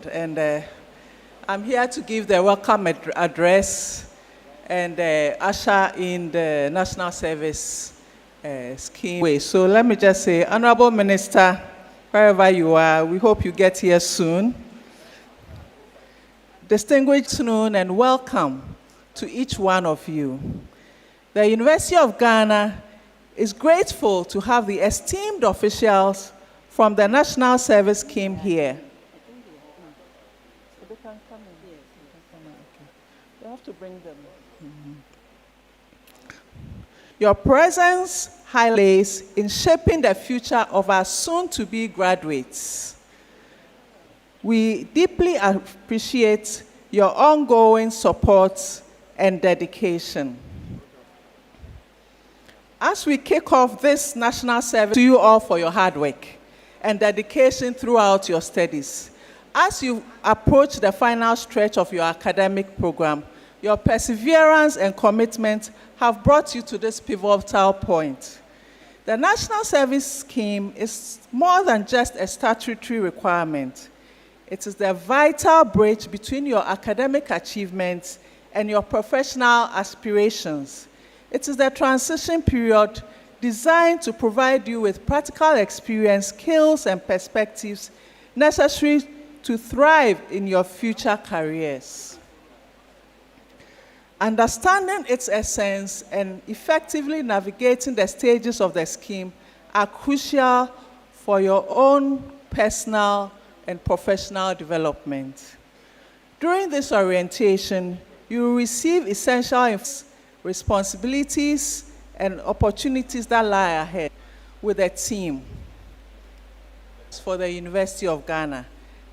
And I'm here to give the welcome address and usher in the National Service Scheme. So let me just say, Honorable Minister, wherever you are, we hope you get here soon. Distinguished afternoon and welcome to each one of you. The University of Ghana is grateful to have the esteemed officials from the National Service Scheme here. They can come in. Yes, they can come in. Okay. You have to bring them. Your presence highlights in shaping the future of our soon-to-be graduates. We deeply appreciate your ongoing support and dedication. As we kick off this national service, to you all for your hard work and dedication throughout your studies. As you approach the final stretch of your academic program, your perseverance and commitment have brought you to this pivotal point. The National Service Scheme is more than just a statutory requirement. It is the vital bridge between your academic achievements and your professional aspirations. It is the transition period designed to provide you with practical experience, skills, and perspectives necessary to thrive in your future careers. Understanding its essence and effectively navigating the stages of the scheme are crucial for your own personal and professional development. During this orientation, you will receive essential responsibilities and opportunities that lie ahead with a team for the University of Ghana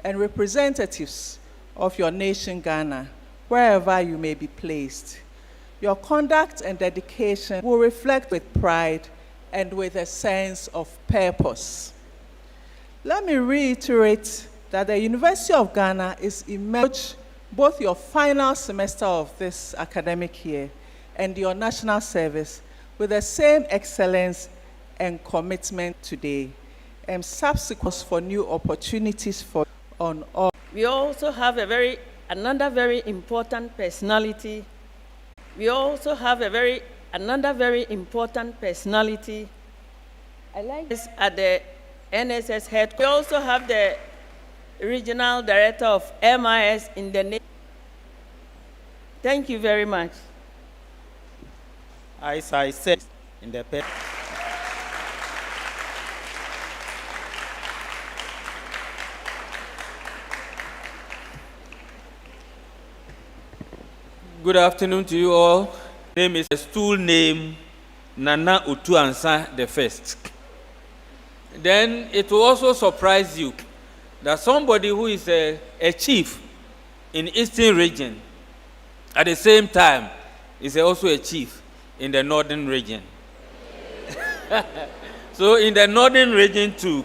and representatives of your nation, Ghana, wherever you may be placed. Your conduct and dedication will reflect with pride and with a sense of purpose. Let me reiterate that the University of Ghana is immersed both your final semester of this academic year and your national service with the same excellence and commitment today, and subsequent for new opportunities for on all. We also have another very important personality. Another very important personality. I like this at the NSS headquarters. We also have the regional director of MIS in the nation. Thank you very much. As I said in the paper, good afternoon to you all. Name is a stool name Nana Utuansa the First. Then it will also surprise you that somebody who is a chief in Eastern region at the same time is also a chief in the Northern region. So in the Northern region too,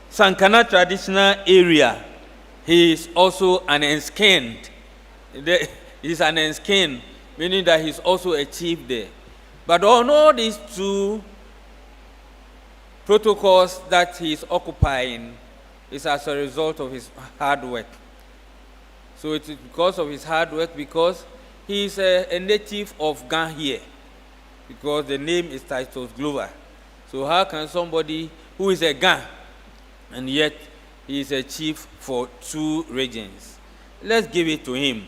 Sankana traditional area, he is also an enskinned. He's an enskinned, meaning that he's also a chief there. But on all these two protocols that he's occupying is as a result of his hard work. So it is because of his hard work, because he is a native of Ghana here, because the name is Titus Glover. So how can somebody who is a Ghana and yet he is a chief for two regions? Let's give it to him.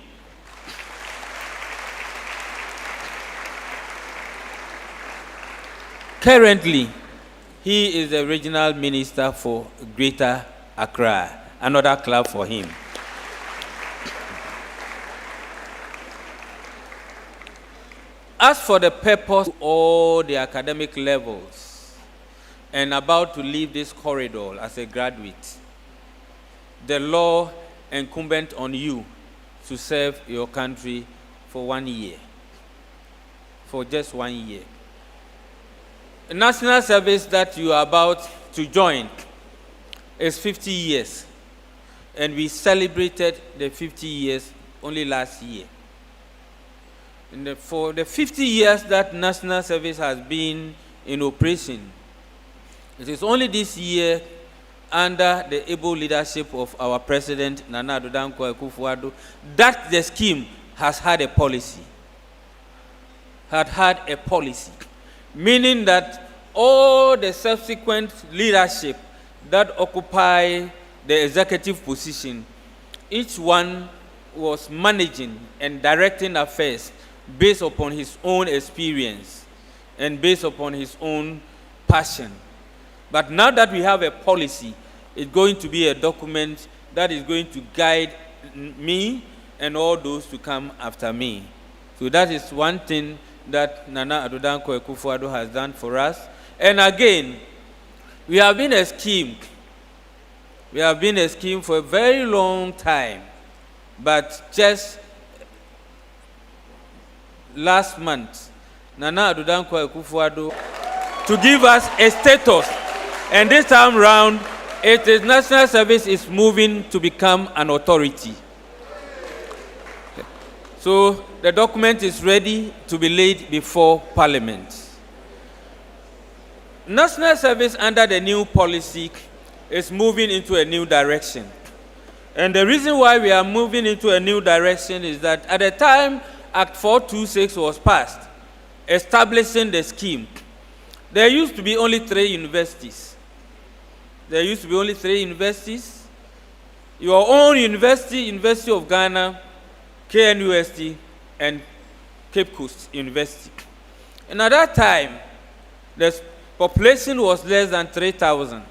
Currently, he is the regional minister for Greater Accra. Another clap for him. As for the purpose of all the academic levels and about to leave this corridor as a graduate, the law incumbent on you to serve your country for 1 year, for just 1 year. The national service that you are about to join is 50 years, and we celebrated the 50 years only last year. For the 50 years that national service has been in operation, it is only this year under the able leadership of our President, Nana Addo Dankwa Akufo-Addo, that the scheme has had a policy. Meaning that all the subsequent leadership that occupy the executive position, each one was managing and directing affairs based upon his own experience and based upon his own passion. But now that we have a policy, it's going to be a document that is going to guide me and all those to come after me. So that is one thing that Nana Addo Dankwa Akufo-Addo has done for us. And again, we have been a scheme. We have been a scheme for a very long time. But just last month, Nana Addo Dankwa Akufo-Addo to give us a status. And this time round, it is National Service is moving to become an authority. So the document is ready to be laid before Parliament. National Service under the new policy is moving into a new direction. And the reason why we are moving into a new direction is that at the time Act 426 was passed, establishing the scheme, there used to be only 3 universities. Your own university, University of Ghana, KNUST, and Cape Coast University. And at that time, the population was less than 3,000.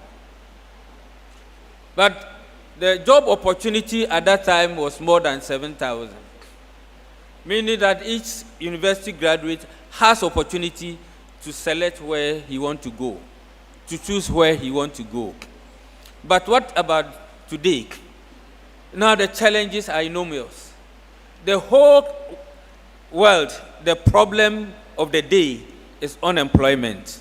But the job opportunity at that time was more than 7,000. Meaning that each university graduate has opportunity to select where he wants to go, to choose where he wants to go. But what about today? Now the challenges are enormous. The whole world, the problem of the day is unemployment.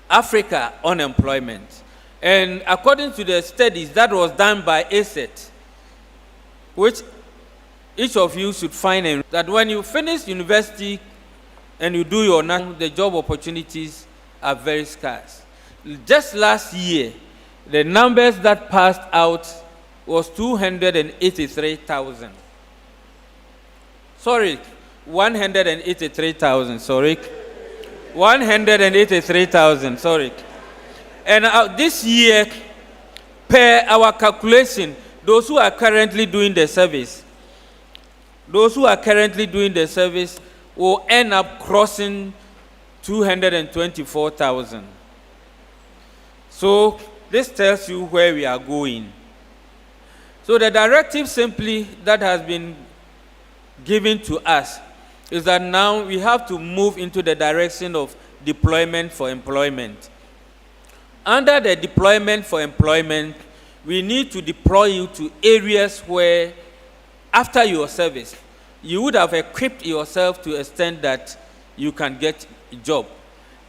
Africa, unemployment. And according to the studies that was done by ACET, which each of you should find in, that when you finish university and you do your national, the job opportunities are very scarce. Just last year, the numbers that passed out was 283,000. Sorry, 183,000, sorry. 183,000, sorry. And this year, per our calculation, those who are currently doing the service will end up crossing 224,000. So this tells you where we are going. So the directive simply that has been given to us is that now we have to move into the direction of deployment for employment. Under the deployment for employment, we need to deploy you to areas where, after your service, you would have equipped yourself to the extent that you can get a job,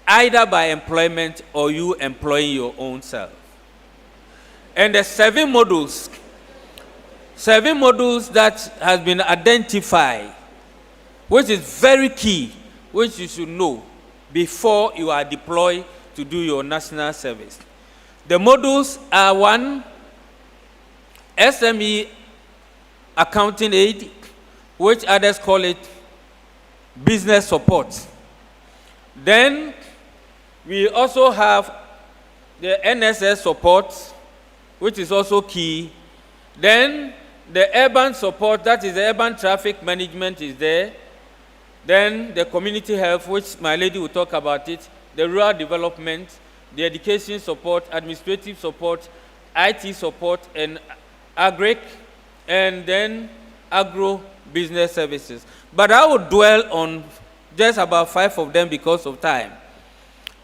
either by employment or you employing your own self. And the 7 modules that has been identified, which is very key, which you should know before you are deployed to do your national service. The modules are 1, SME accounting aid, which others call it business support. Then we also have the NSS support, which is also key. Then the urban support, that is the urban traffic management, is there. Then the community health, which my lady will talk about it, the rural development, the education support, administrative support, IT support, and Agric, and then agro business services. But I will dwell on just about 5 of them because of time.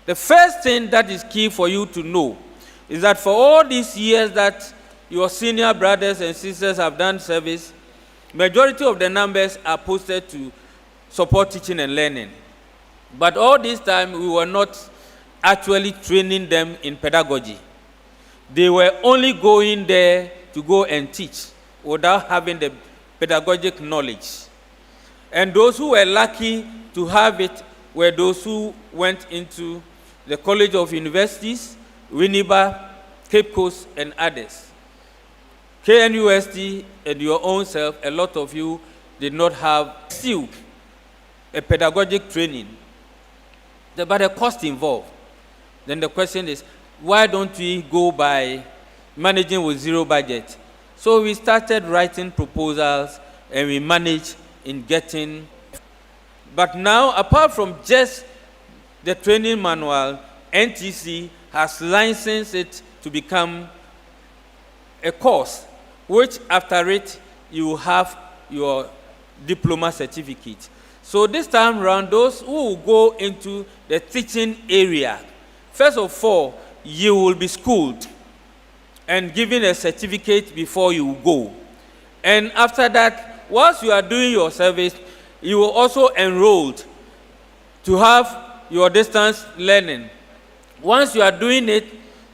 The first thing that is key for you to know is that for all these years that your senior brothers and sisters have done service, majority of the numbers are posted to support teaching and learning. But all this time, we were not actually training them in pedagogy. They were only going there to go and teach without having the pedagogic knowledge. And those who were lucky to have it were those who went into the College of Universities, Winneba, Cape Coast, and others. KNUST and your own self, a lot of you did not have still a pedagogic training, but a cost involved. Then the question is, why don't we go by managing with zero budget? So we started writing proposals and we managed in getting. But now, apart from just the training manual, NTC has licensed it to become a course, which after it you have your diploma certificate. So this time around, those who will go into the teaching area, first of all, you will be schooled and given a certificate before you go. And after that, once you are doing your service, you will also enrolled to have your distance learning. Once you are doing it,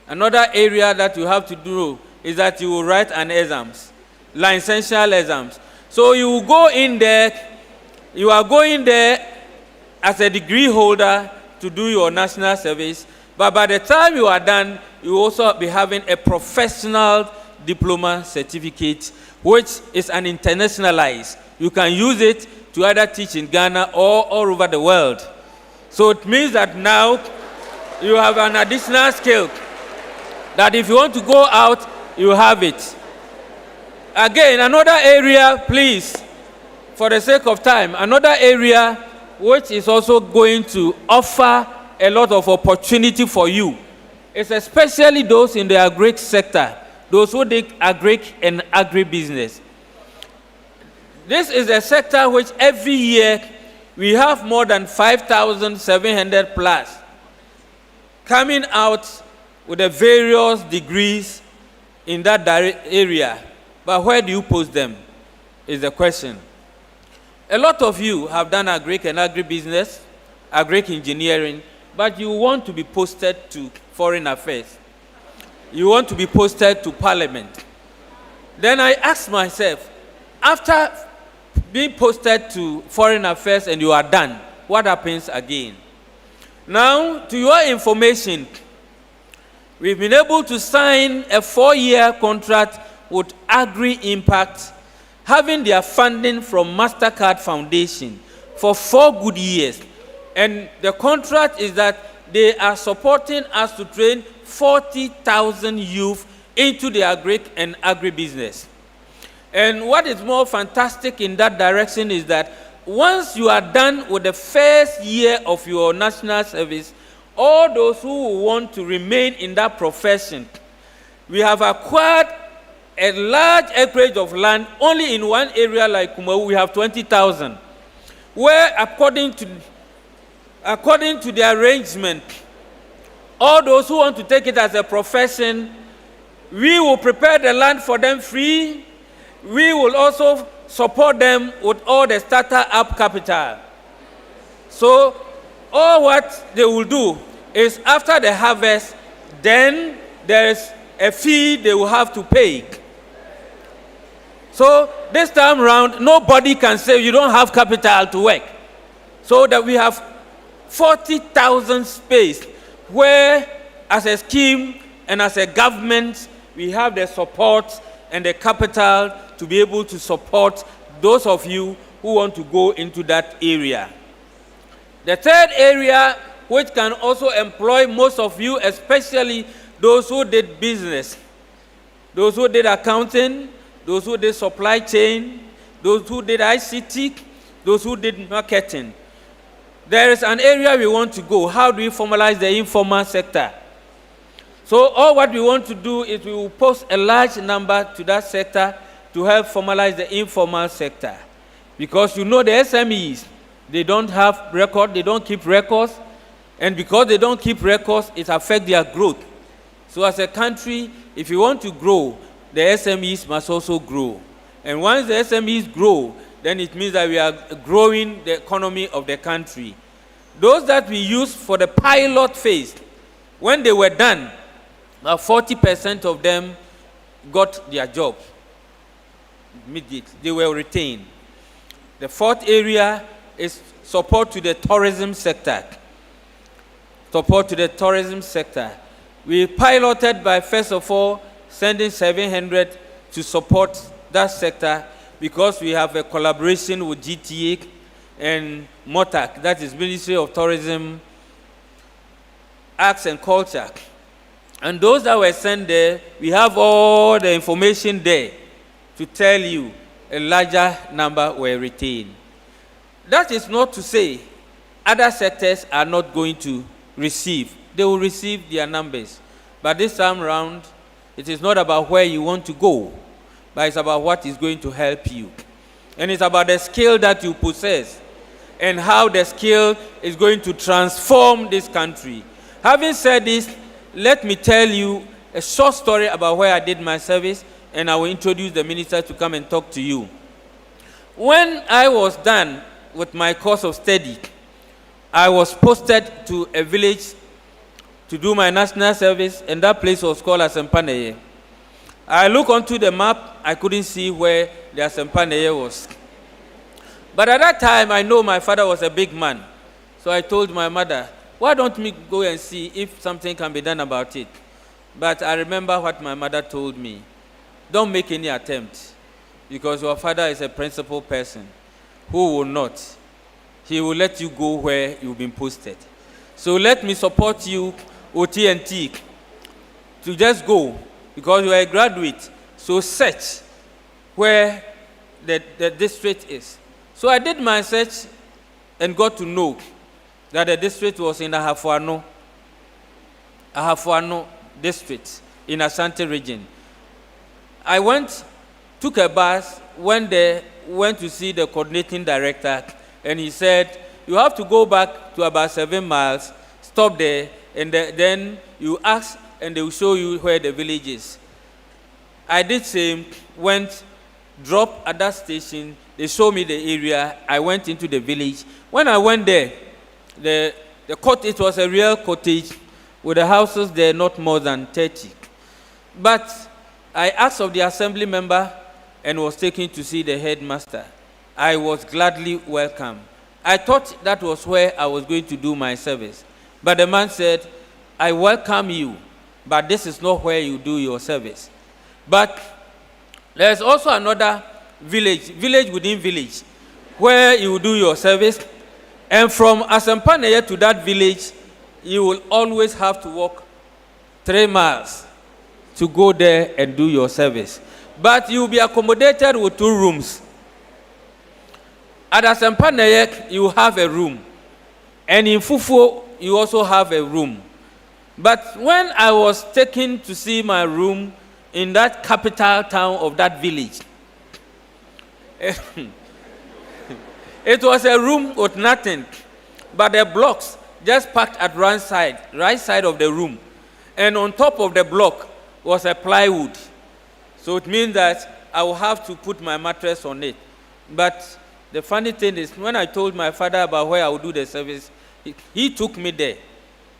another area that you have to do is that you will write an exams, licential exams. So you will go in there, you are going there as a degree holder to do your national service, but by the time you are done, you will also be having a professional diploma certificate, which is an internationalized. You can use it to either teach in Ghana or all over the world. So it means that now you have an additional skill that if you want to go out, you have it. Again, another area, please, for the sake of time, another area which is also going to offer a lot of opportunity for you is especially those in the Agric sector, those who do Agric and agribusiness. This is a sector which every year we have more than 5,700 plus coming out with the various degrees in that area. But where do you post them is the question. A lot of you have done Agric and agribusiness, Agric engineering, but you want to be posted to foreign affairs. You want to be posted to parliament. Then I ask myself, after being posted to foreign affairs and you are done, what happens again? Now, to your information, we've been able to sign a 4-year contract with Agri-Impact, having their funding from MasterCard Foundation for 4 good years. And the contract is that they are supporting us to train 40,000 youth into the Agric and agribusiness. And what is more fantastic in that direction is that once you are done with the first year of your national service, all those who want to remain in that profession, we have acquired a large acreage of land. Only in one area like Kumawu, we have 20,000, where according to the arrangement, all those who want to take it as a profession, we will prepare the land for them free. We will also support them with all the starter-up capital. So all what they will do is after the harvest, then there is a fee they will have to pay. So this time around, nobody can say you don't have capital to work. So that we have 40,000 space where as a scheme and as a government, we have the support and the capital to be able to support those of you who want to go into that area. The third area, which can also employ most of you, especially those who did business, those who did accounting, those who did supply chain, those who did ICT, those who did marketing. There is an area we want to go. How do we formalize the informal sector? So all what we want to do is we will post a large number to that sector to help formalize the informal sector. Because you know the SMEs, they don't have record, they don't keep records, and because they don't keep records, it affects their growth. So as a country, if you want to grow, the SMEs must also grow. And once the SMEs grow, then it means that we are growing the economy of the country. Those that we used for the pilot phase, when they were done, 40% of them got their job. Immediately, they were retained. The fourth area is support to the tourism sector. Support to the tourism sector. We piloted by, first of all, sending 700 to support that sector because we have a collaboration with GTA and MOTAC, that is Ministry of Tourism, Arts and Culture. And those that were sent there, we have all the information there to tell you a larger number were retained. That is not to say other sectors are not going to receive. They will receive their numbers. But this time around, it is not about where you want to go, but it's about what is going to help you. And it's about the skill that you possess and how the skill is going to transform this country. Having said this, let me tell you a short story about where I did my service, and I will introduce the minister to come and talk to you. When I was done with my course of study, I was posted to a village to do my national service, and that place was called Asempaneye. I looked onto the map, I couldn't see where the Asempaneye was. But at that time, I know my father was a big man. So I told my mother, why don't we go and see if something can be done about it? But I remember what my mother told me. Don't make any attempt, because your father is a principled person who will not. He will let you go where you've been posted. So let me support you, OT&T, to just go, because you are a graduate. So search where the district is. So I did my search and got to know that the district was in Ahafuano district in Ashanti region. I took a bus, went there, went to see the coordinating director, and he said, you have to go back to about 7 miles, stop there, and then you ask, and they will show you where the village is. I did same, went, dropped at that station, they showed me the area, I went into the village. When I went there, the cottage was a real cottage with the houses there not more than 30. But I asked of the assembly member and was taken to see the headmaster. I was gladly welcomed. I thought that was where I was going to do my service. But the man said, I welcome you, but this is not where you do your service. But there's also another village within village, where you do your service. And from Asempaneye to that village, you will always have to walk 3 miles to go there and do your service. But you will be accommodated with 2 rooms. At Asempaneye, you have a room. And in Fufu, you also have a room. But when I was taken to see my room in that capital town of that village, it was a room with nothing, but the blocks just packed at right side of the room. And on top of the block was a plywood. So it means that I will have to put my mattress on it. But the funny thing is, when I told my father about where I would do the service, he took me there.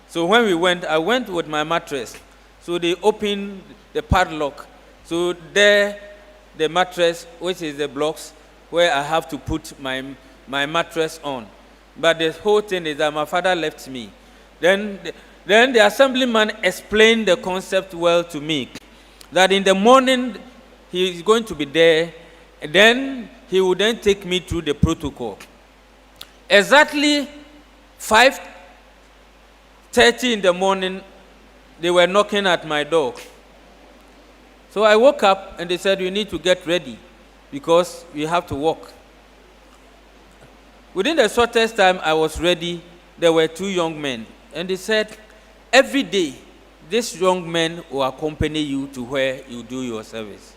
So when we went, I went with my mattress. So they opened the padlock. So there, the mattress, which is the blocks, where I have to put my mattress on. But the whole thing is that my father left me. Then the assemblyman explained the concept well to me, that in the morning he is going to be there, and then he would then take me through the protocol. Exactly 5:30 in the morning, they were knocking at my door. So I woke up and they said, you need to get ready because we have to walk. Within the shortest time I was ready, there were 2 young men. And they said, every day, this young man will accompany you to where you do your service.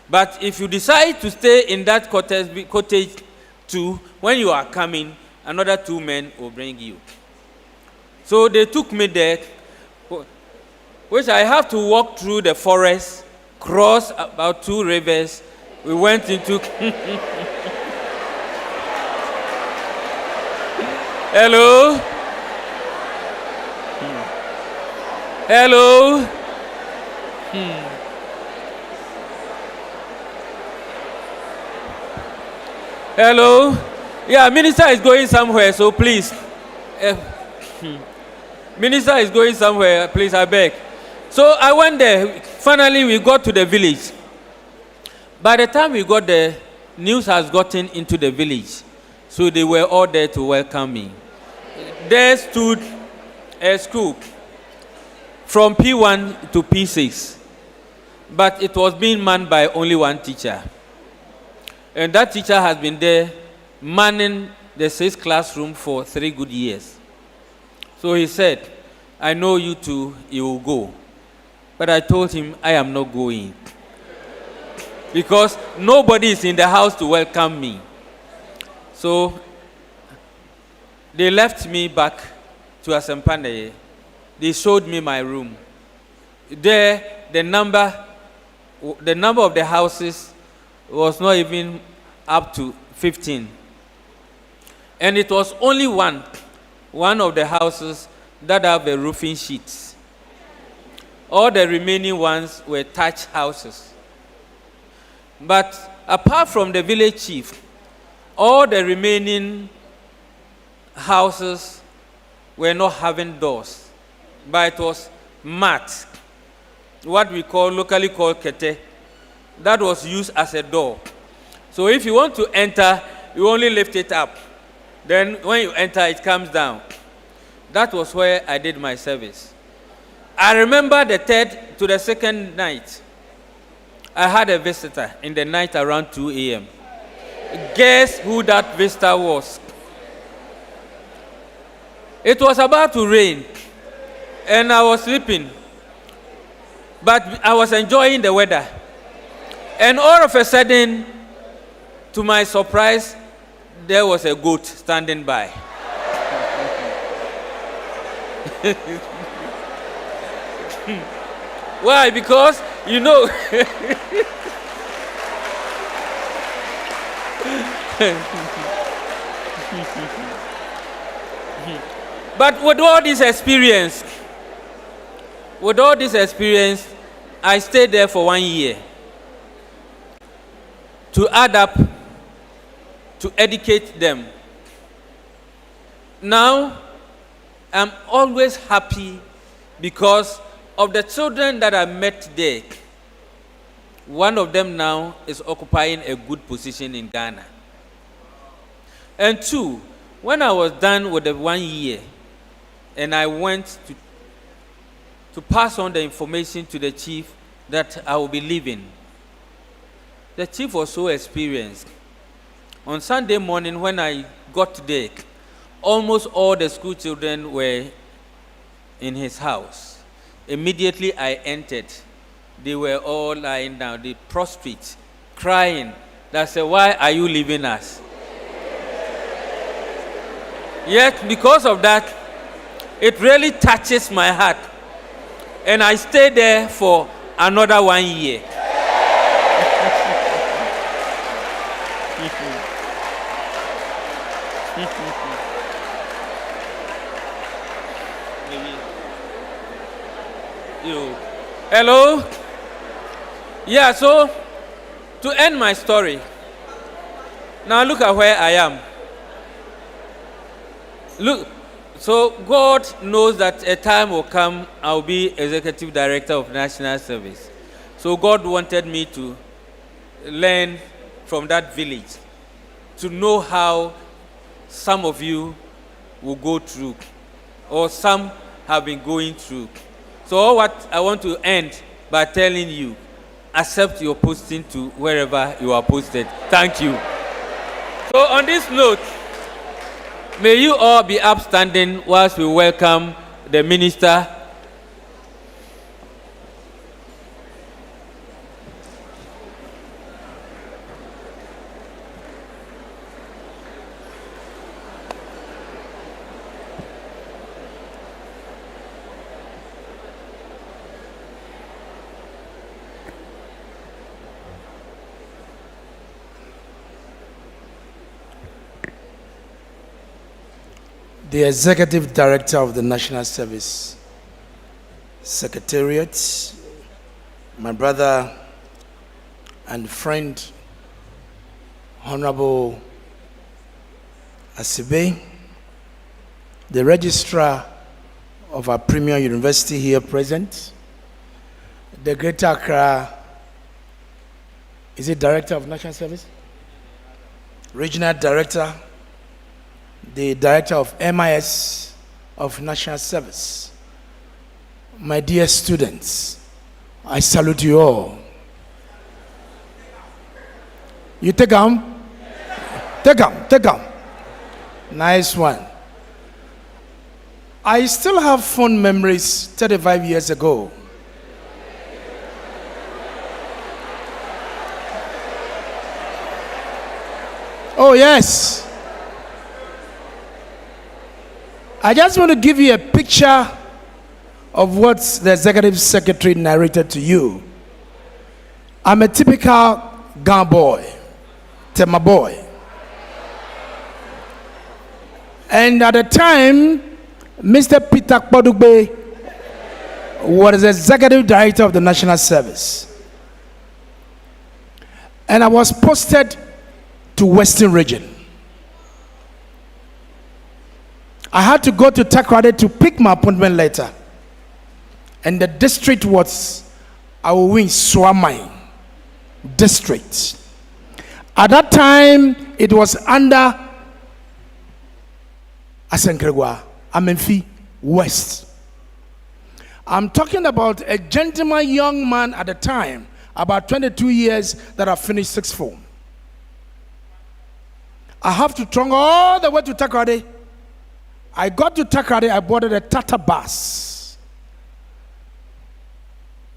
But if you decide to stay in that cottage too, when you are coming, another 2 men will bring you. So they took me there, which I have to walk through the forest, cross about 2 rivers. We went into... Hello? Hello? Hello? Yeah, minister is going somewhere, so please. Minister is going somewhere, please, I beg. So I went there. Finally, we got to the village. By the time we got there, news has gotten into the village. So they were all there to welcome me. There stood a school from P1 to P6. But it was being manned by only one teacher. And that teacher has been there manning the 6th classroom for 3 good years. So he said, I know you two, you will go. But I told him, I am not going. Because nobody is in the house to welcome me. So they left me back to Asempane. They showed me my room. There, the number of the houses was not even up to 15. And it was only one of the houses that have a roofing sheet. All the remaining ones were thatched houses. But apart from the village chief, all the remaining houses were not having doors, but it was mat, what we locally call kete, that was used as a door. So if you want to enter, you only lift it up. Then when you enter, it comes down. That was where I did my service. I remember the 3rd to the 2nd night, I had a visitor in the night around 2 a.m. Guess who that visitor was? It was about to rain, and I was sleeping, but I was enjoying the weather. And all of a sudden, to my surprise, there was a goat standing by. Why? Because, you know, but with all this experience, I stayed there for 1 year to add up, to educate them. Now, I'm always happy because of the children that I met there. One of them now is occupying a good position in Ghana. And 2, when I was done with the 1 year, and I went to pass on the information to the chief that I will be leaving, the chief was so experienced. On Sunday morning when I got there, almost all the school children were in his house. Immediately I entered. They were all lying down, they prostrate, crying. They said, why are you leaving us? Yet, because of that, it really touches my heart. And I stayed there for another 1 year. Hello? Yeah, so to end my story, now look at where I am. Look, so God knows that a time will come, I'll be Executive Director of National Service. So God wanted me to learn from that village, to know how some of you will go through, or some have been going through. So what I want to end by telling you, accept your posting to wherever you are posted. Thank you. So on this note, may you all be upstanding whilst we welcome the minister. The Executive Director of the National Service Secretariat, my brother and friend, Honorable Asibe, the Registrar of our premier university here present, the Greater Accra, is it Director of National Service? Regional Director, the Director of MIS of National Service. My dear students, I salute you all. You take them? Take them. Nice one. I still have fond memories 35 years ago. Oh, yes. I just want to give you a picture of what the executive secretary narrated to you. I'm a typical Ghana boy, Tema boy. And at the time, Mr. Peter Kpodugbe was the executive director of the National Service. And I was posted to Western Region. I had to go to Takoradi to pick my appointment letter. And the district was Awowin Swamai district. At that time, it was under Asenkregwa, Amenfi West. I'm talking about a gentleman young man at the time, about 22 years, that have finished sixth form. I have to trunk all the way to Takoradi. I got to Takoradi, I boarded a Tata bus.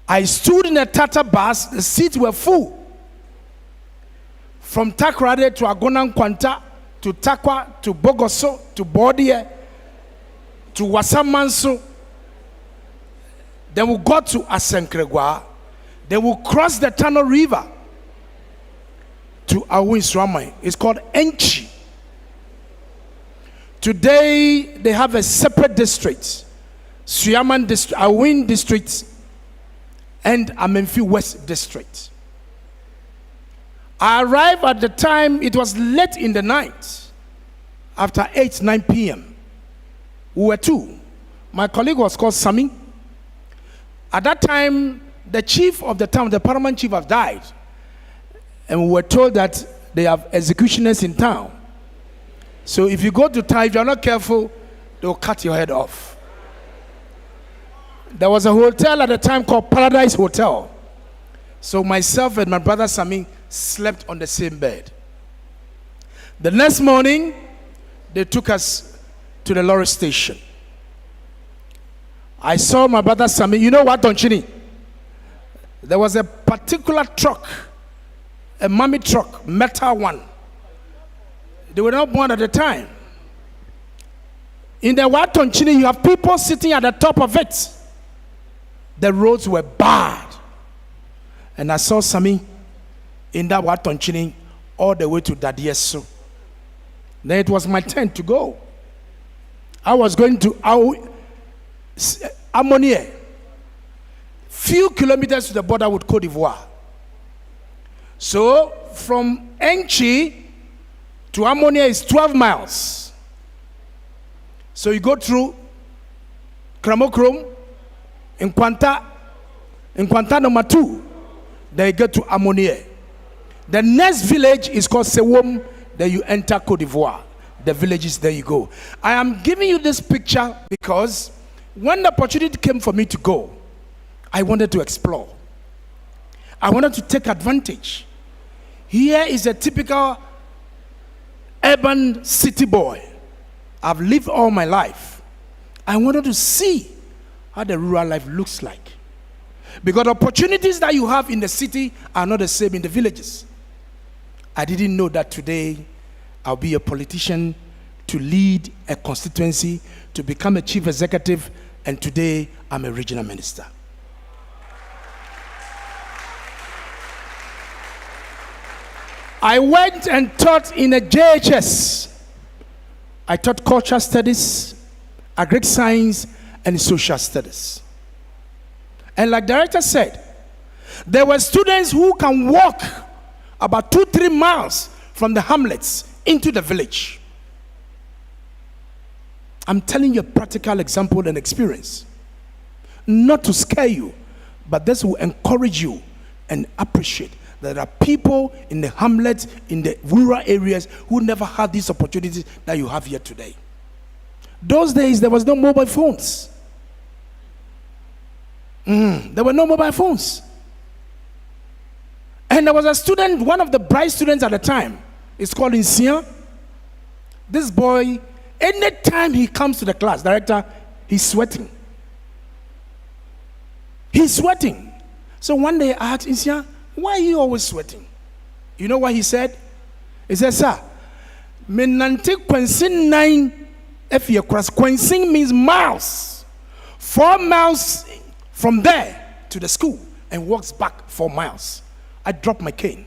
I stood in a Tata bus, the seats were full. From Takoradi to Agonan Kwanta, to Takwa, to Bogoso, to Bodie, to Wasamanso. Then we got to Asenkregwa. Then we cross the Tano River to Awin Swamai. It's called Enchi. Today, they have a separate district. Suyaman district, Awin district, and Amenfi West district. I arrived at the time, it was late in the night, after 9 p.m. We were two. My colleague was called Sami. At that time, the chief of the town, the paramount chief, have died. And we were told that they have executioners in town. So if you go to town, if you're not careful, they'll cut your head off. There was a hotel at the time called Paradise Hotel. So myself and my brother Sami slept on the same bed. The next morning, they took us to the lorry station. I saw my brother Sami. You know what, Donchini? There was a particular truck, a mummy truck, metal one. They were not born at the time. In the Watonchini, you have people sitting at the top of it. The roads were bad. And I saw Sami in that Watonchini all the way to Dadieso. Then it was my turn to go. I was going to Amonie, few kilometers to the border with Côte d'Ivoire. So from Enchi to Amonie is 12 miles. So you go through Kramokrom, in Kwanta number 2, then you get to Amonie. The next village is called Sewom, then you enter Côte d'Ivoire. The villages, there you go. I am giving you this picture because when the opportunity came for me to go, I wanted to explore. I wanted to take advantage. Here is a typical urban city boy. I've lived all my life. I wanted to see how the rural life looks like. Because opportunities that you have in the city are not the same in the villages. I didn't know that today I'll be a politician to lead a constituency, to become a chief executive, and today I'm a regional minister. I went and taught in a JHS. I taught cultural studies, Agric science, and social studies. And like director said, there were students who can walk about 2-3 miles from the hamlets into the village. I'm telling you a practical example and experience. Not to scare you, but this will encourage you and appreciate that there are people in the hamlets, in the rural areas who never had these opportunities that you have here today. Those days, there was no mobile phones. There were no mobile phones. And there was a student, one of the bright students at the time, it's called Insian. This boy, anytime he comes to the class, director, he's sweating. He's sweating. So one day I asked Insian, why are you always sweating? You know what he said? He said, sir, menante kwensin 9 efie cross. Kwensin means miles. 4 miles from there to the school and walks back 4 miles. I dropped my cane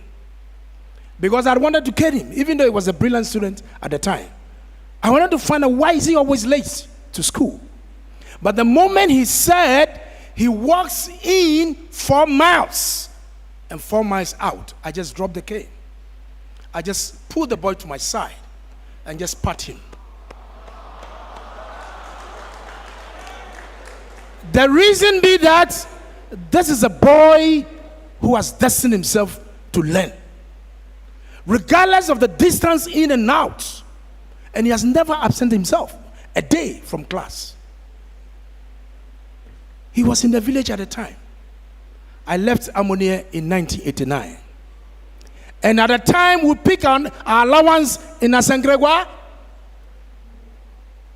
because I wanted to cane him, even though he was a brilliant student at the time. I wanted to find out why is he always late to school. But the moment he said he walks in 4 miles and 4 miles out, I just dropped the cane. I just pulled the boy to my side and just pat him. The reason be that this is a boy who has destined himself to learn, regardless of the distance in and out, and he has never absented himself a day from class. He was in the village at the time. I left Ammonia in 1989. And at the time we pick on our allowance in Asengregwa,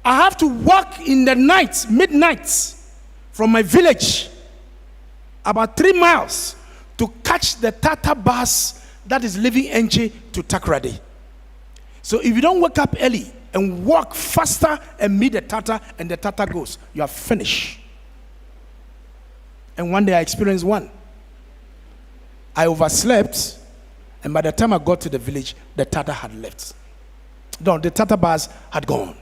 I have to walk in the night, midnights, from my village, about 3 miles, to catch the Tata bus that is leaving Enche to Takrady. So if you don't wake up early and walk faster and meet the Tata, and the Tata goes, you are finished. And one day I experienced one. I overslept, and by the time I got to the village, the Tata had left. No, the Tata bus had gone.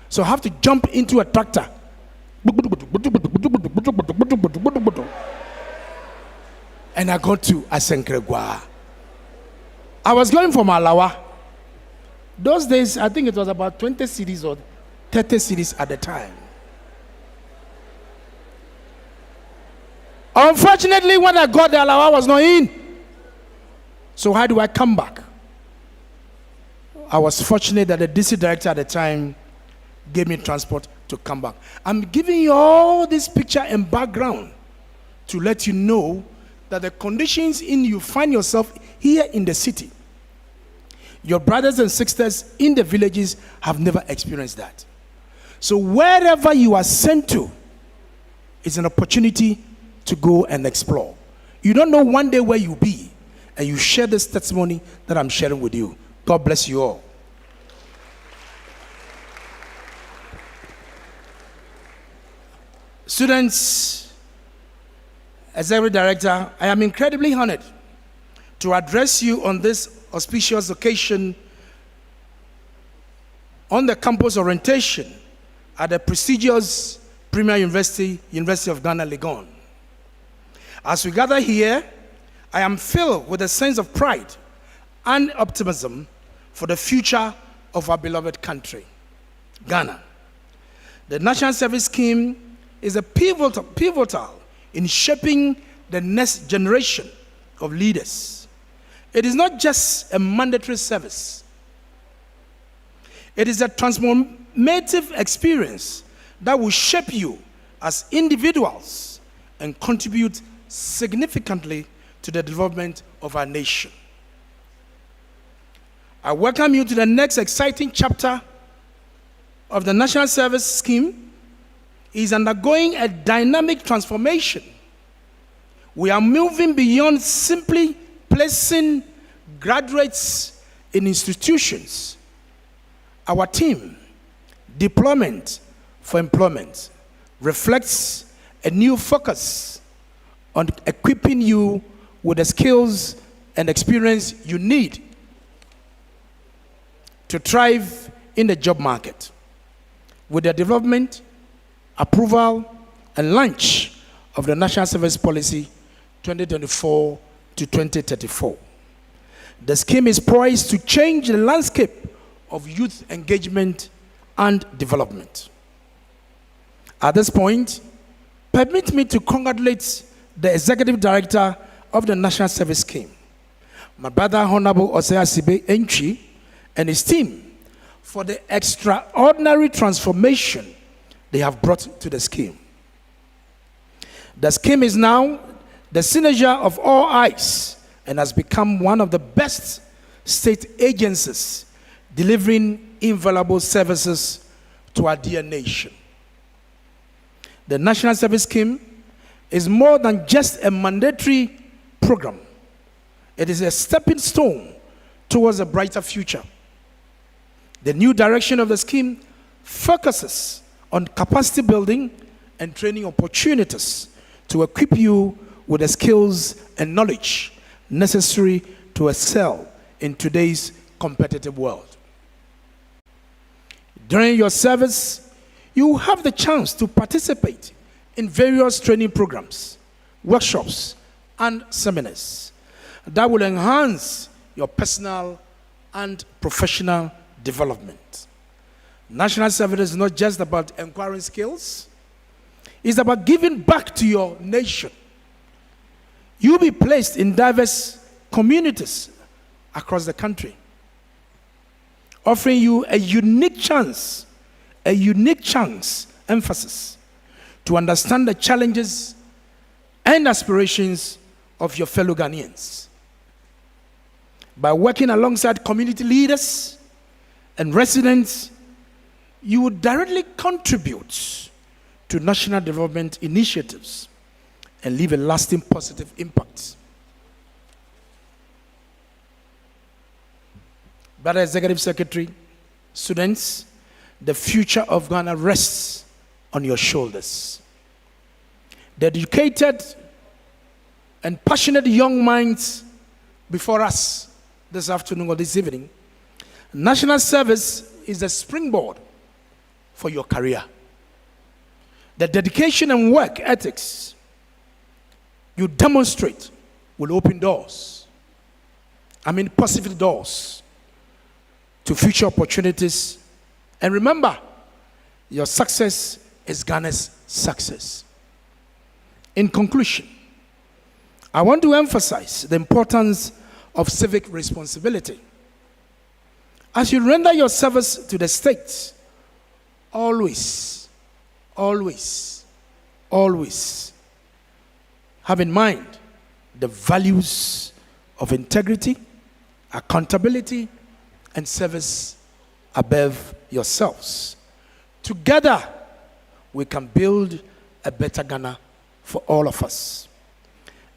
So I have to jump into a tractor. And I got to Asenkregwa. I was going from Alawa. Those days, I think it was about 20 cities or 30 cities at the time. Unfortunately, when I got there, Alawa was not in. So how do I come back? I was fortunate that the DC director at the time gave me transport to come back. I'm giving you all this picture and background to let you know that the conditions in you find yourself here in the city, your brothers and sisters in the villages have never experienced that. So wherever you are sent to is an opportunity to go and explore. You don't know one day where you'll be, and you share this testimony that I'm sharing with you. God bless you all. Students, Executive Director, I am incredibly honored to address you on this auspicious occasion on the campus orientation at the prestigious Premier University, University of Ghana, Legon. As we gather here, I am filled with a sense of pride and optimism for the future of our beloved country, Ghana. The National Service Scheme is a pivotal in shaping the next generation of leaders. It is not just a mandatory service. It is a transformative experience that will shape you as individuals and contribute significantly to the development of our nation. I welcome you to the next exciting chapter of the National Service Scheme. It is undergoing a dynamic transformation. We are moving beyond simply placing graduates in institutions. Our team, Deployment for Employment, reflects a new focus on equipping you with the skills and experience you need to thrive in the job market. With the development, approval, and launch of the National Service Policy 2024 to 2034. The scheme is poised to change the landscape of youth engagement and development. At this point, permit me to congratulate the Executive Director of the National Service Scheme, my brother Honorable Osea Sibe Enchi, and his team for the extraordinary transformation they have brought to the scheme. The scheme is now the signature of all eyes and has become one of the best state agencies delivering invaluable services to our dear nation. The National Service Scheme is more than just a mandatory program. It is a stepping stone towards a brighter future. The new direction of the scheme focuses on capacity building and training opportunities to equip you with the skills and knowledge necessary to excel in today's competitive world. During your service, you will have the chance to participate in various training programs, workshops, and seminars that will enhance your personal and professional development. National service is not just about acquiring skills, it's about giving back to your nation. You'll be placed in diverse communities across the country, offering you a unique chance, emphasis, to understand the challenges and aspirations of your fellow Ghanaians. By working alongside community leaders and residents, you would directly contribute to national development initiatives and leave a lasting positive impact. Brother Executive Secretary, students, the future of Ghana rests on your shoulders. The educated and passionate young minds before us this afternoon or this evening, national service is a springboard for your career. The dedication and work ethics you demonstrate will open doors. Possible doors to future opportunities. And remember, your success is Ghana's success. In conclusion, I want to emphasize the importance of civic responsibility. As you render your service to the state, always have in mind the values of integrity, accountability, and service above yourselves. Together, we can build a better Ghana for all of us.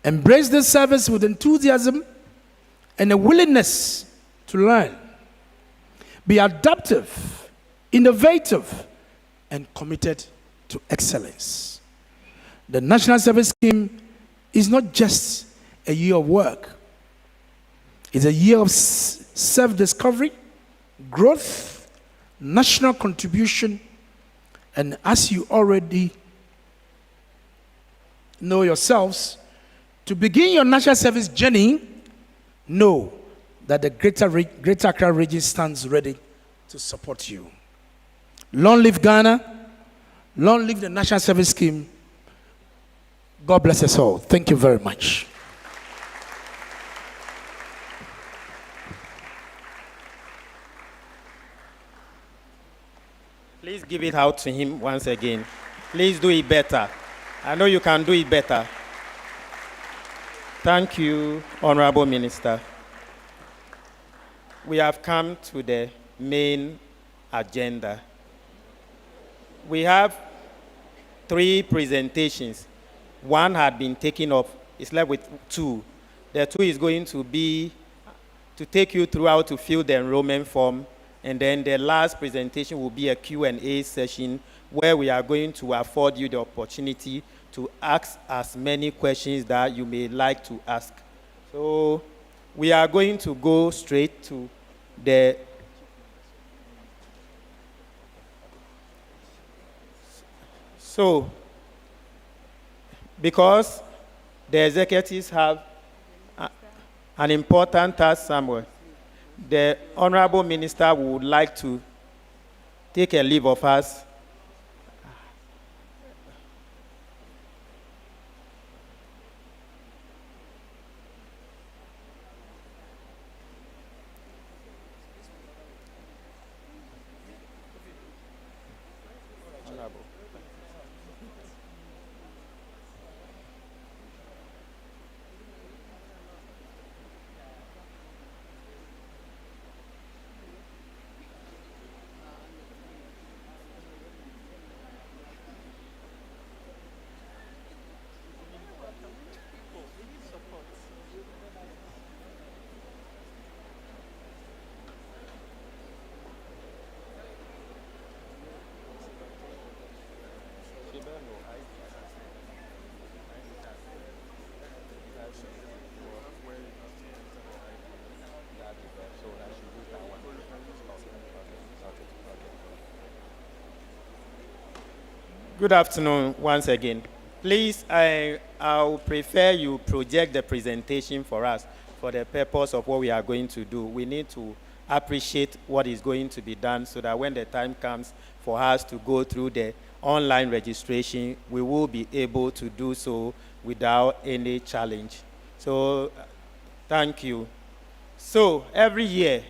Embrace this service with enthusiasm and a willingness to learn. Be adaptive, innovative, and committed to excellence. The National Service Scheme is not just a year of work. It's a year of self-discovery, growth, national contribution, and as you already know yourselves, to begin your national service journey, know that the Greater Accra region stands ready to support you. Long live Ghana. Long live the National Service Scheme. God bless us all. Thank you very much. Please give it out to him once again. Please do it better. I know you can do it better. Thank you, Honorable Minister. We have come to the main agenda. We have 3 presentations. One had been taken up. It's left with 2. The 2 is going to be to take you through how to fill the enrollment form. And then the last presentation will be a Q&A session where we are going to afford you the opportunity to ask as many questions that you may like to ask. So we are going to go straight to the because the executives have an important task somewhere, the Honorable Minister would like to take a leave of us. Good afternoon once again. Please, I'll prefer you project the presentation for us for the purpose of what we are going to do. We need to appreciate what is going to be done so that when the time comes for us to go through the online registration, we will be able to do so without any challenge. So, thank you. So, every year,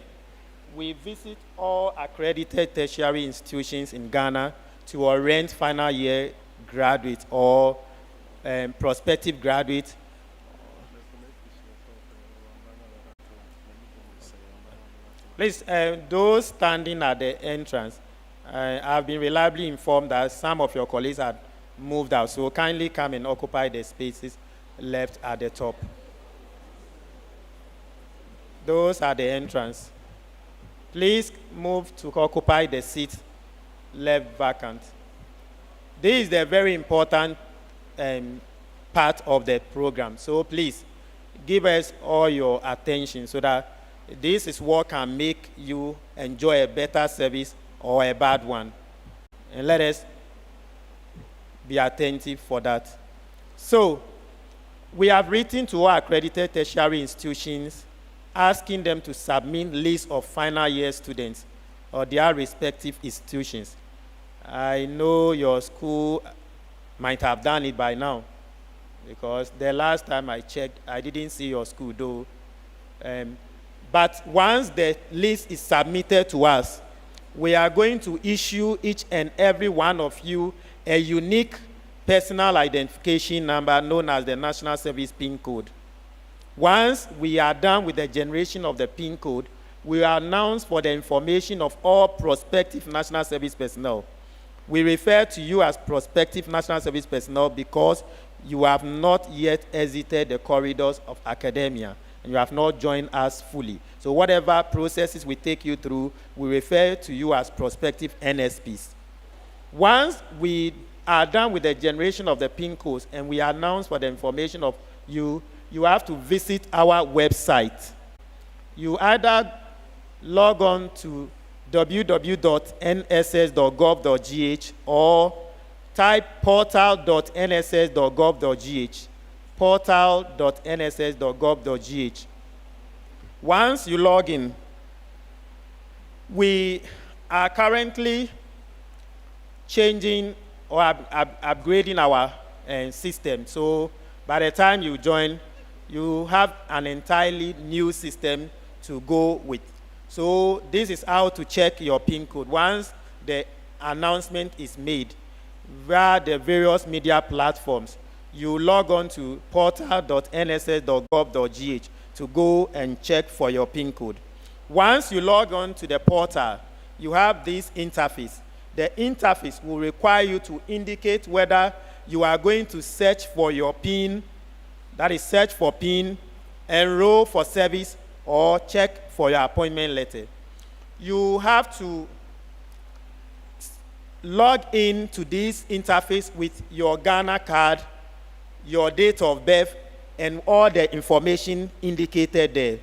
we visit all accredited tertiary institutions in Ghana to orient final year graduates or prospective graduates. Please, those standing at the entrance, I've been reliably informed that some of your colleagues had moved out, so kindly come and occupy the spaces left at the top. Those at the entrance. Please move to occupy the seat left vacant. This is the very important part of the program, so please give us all your attention so that this is what can make you enjoy a better service or a bad one. And let us be attentive for that. So, we have written to our accredited tertiary institutions asking them to submit lists of final year students or their respective institutions. I know your school might have done it by now because the last time I checked, I didn't see your school though. But once the list is submitted to us, we are going to issue each and every one of you a unique personal identification number known as the National Service PIN code. Once we are done with the generation of the PIN code, we will announce for the information of all prospective National Service personnel. We refer to you as prospective National Service personnel because you have not yet exited the corridors of academia and you have not joined us fully. So whatever processes we take you through, we refer to you as prospective NSPs. Once we are done with the generation of the PIN codes and we announce for the information of you, you have to visit our website. You either log on to www.nss.gov.gh or type portal.nss.gov.gh. portal.nss.gov.gh. Once you log in, we are currently changing or upgrading our system. So by the time you join, you have an entirely new system to go with. So this is how to check your PIN code. Once the announcement is made via the various media platforms, you log on to portal.nss.gov.gh to go and check for your PIN code. Once you log on to the portal, you have this interface. The interface will require you to indicate whether you are going to search for your PIN, that is search for PIN, enroll for service, or check for your appointment letter. You have to log in to this interface with your Ghana card, your date of birth, and all the information indicated there.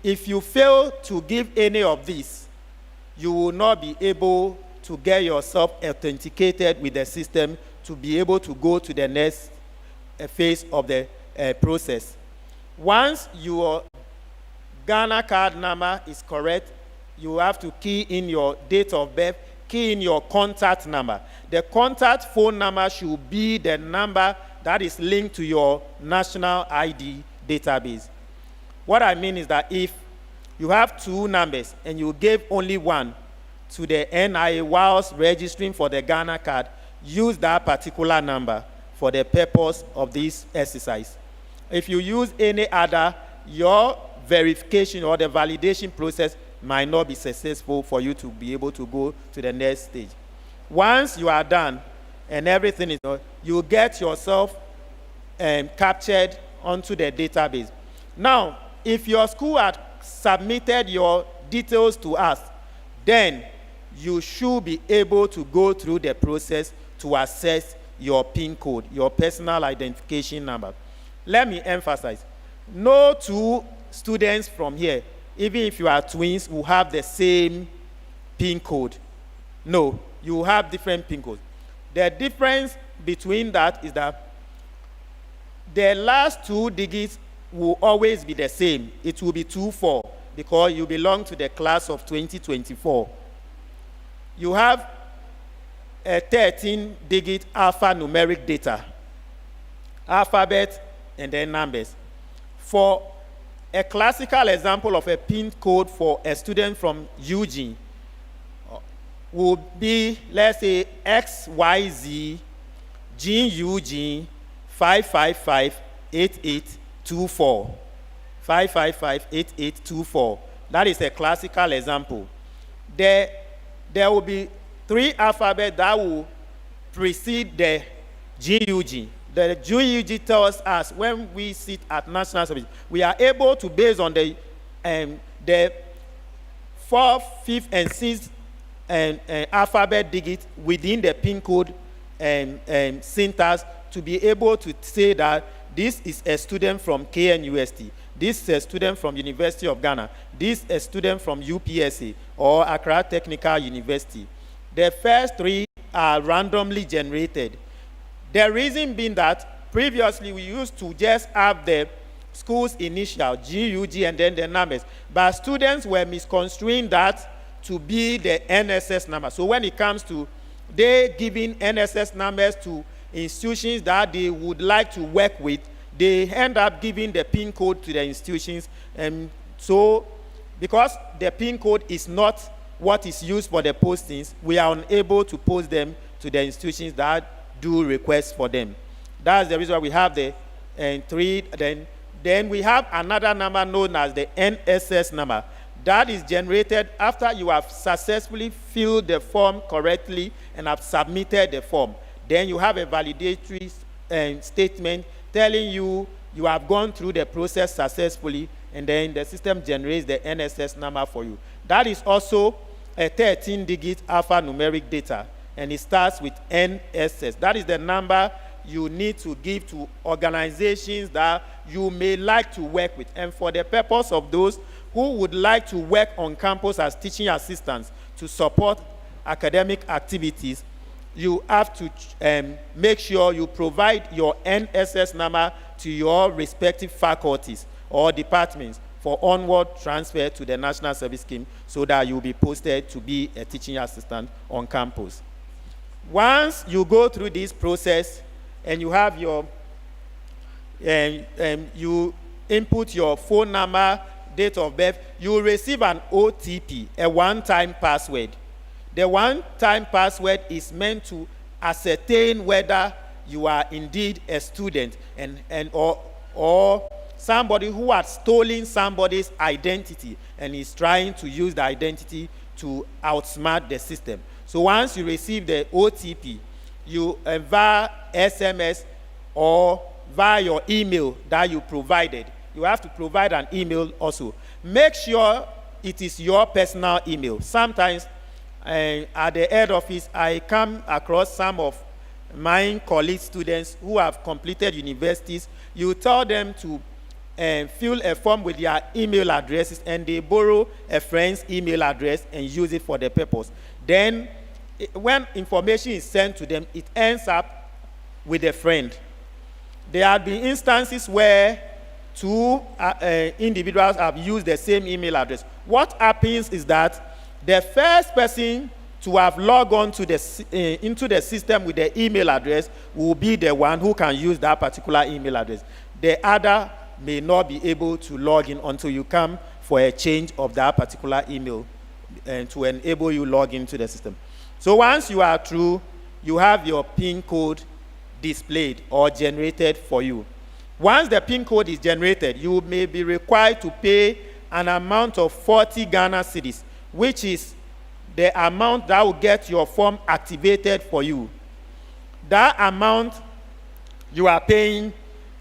If you fail to give any of these, you will not be able to get yourself authenticated with the system to be able to go to the next phase of the process. Once your Ghana card number is correct, you have to key in your date of birth, key in your contact number. The contact phone number should be the number that is linked to your national ID database. What I mean is that if you have two numbers and you gave only one to the NIA whilst registering for the Ghana card, use that particular number for the purpose of this exercise. If you use any other, your verification or the validation process might not be successful for you to be able to go to the next stage. Once you are done and everything is done, you get yourself captured onto the database. Now, if your school had submitted your details to us, then you should be able to go through the process to access your PIN code, your personal identification number. Let me emphasize, no two students from here, even if you are twins, will have the same PIN code. No, you have different PIN codes. The difference between that is that the last 2 digits will always be the same. It will be 24 because you belong to the class of 2024. You have a 13-digit alphanumeric data, alphabet and then numbers. For a classical example of a PIN code for a student from Eugene would be, let's say, XYZ GUG 5558824. 5558824. That is a classical example. There will be 3 alphabets that will precede the GUG. The GUG tells us when we sit at National Service, we are able to, based on the 4th, 5th, and 6th alphabet digits within the PIN code syntax, to be able to say that this is a student from KNUST, this is a student from University of Ghana, this is a student from UPSA or Accra Technical University. The first 3 are randomly generated. The reason being that previously we used to just have the school's initial, GUG, and then the numbers. But students were misconstruing that to be the NSS number. So when it comes to they giving NSS numbers to institutions that they would like to work with, they end up giving the PIN code to the institutions. And so because the PIN code is not what is used for the postings, we are unable to post them to the institutions that do requests for them. That's the reason why we have the 3. Then we have another number known as the NSS number. That is generated after you have successfully filled the form correctly and have submitted the form. Then you have a validatory statement telling you you have gone through the process successfully, and then the system generates the NSS number for you. That is also a 13-digit alphanumeric data, and it starts with NSS. That is the number you need to give to organizations that you may like to work with. And for the purpose of those who would like to work on campus as teaching assistants to support academic activities, you have to make sure you provide your NSS number to your respective faculties or departments for onward transfer to the National Service Scheme, so that you'll be posted to be a teaching assistant on campus. Once you go through this process and you have your, you input your phone number, date of birth, you will receive an OTP, a one-time password. The one-time password is meant to ascertain whether you are indeed a student or somebody who has stolen somebody's identity and is trying to use the identity to outsmart the system. So once you receive the OTP, you via SMS or via your email that you provided, you have to provide an email also. Make sure it is your personal email. Sometimes at the head office, I come across some of my colleague students who have completed universities. You tell them to fill a form with their email addresses, and they borrow a friend's email address and use it for the purpose. Then when information is sent to them, it ends up with a friend. There have been instances where 2 individuals have used the same email address. What happens is that the first person to have logged on to into the system with the email address will be the one who can use that particular email address. The other may not be able to log in until you come for a change of that particular email to enable you log into the system. So once you are through, you have your PIN code displayed or generated for you. Once the PIN code is generated, you may be required to pay an amount of 40 Ghana cedis, which is the amount that will get your form activated for you. That amount, you are paying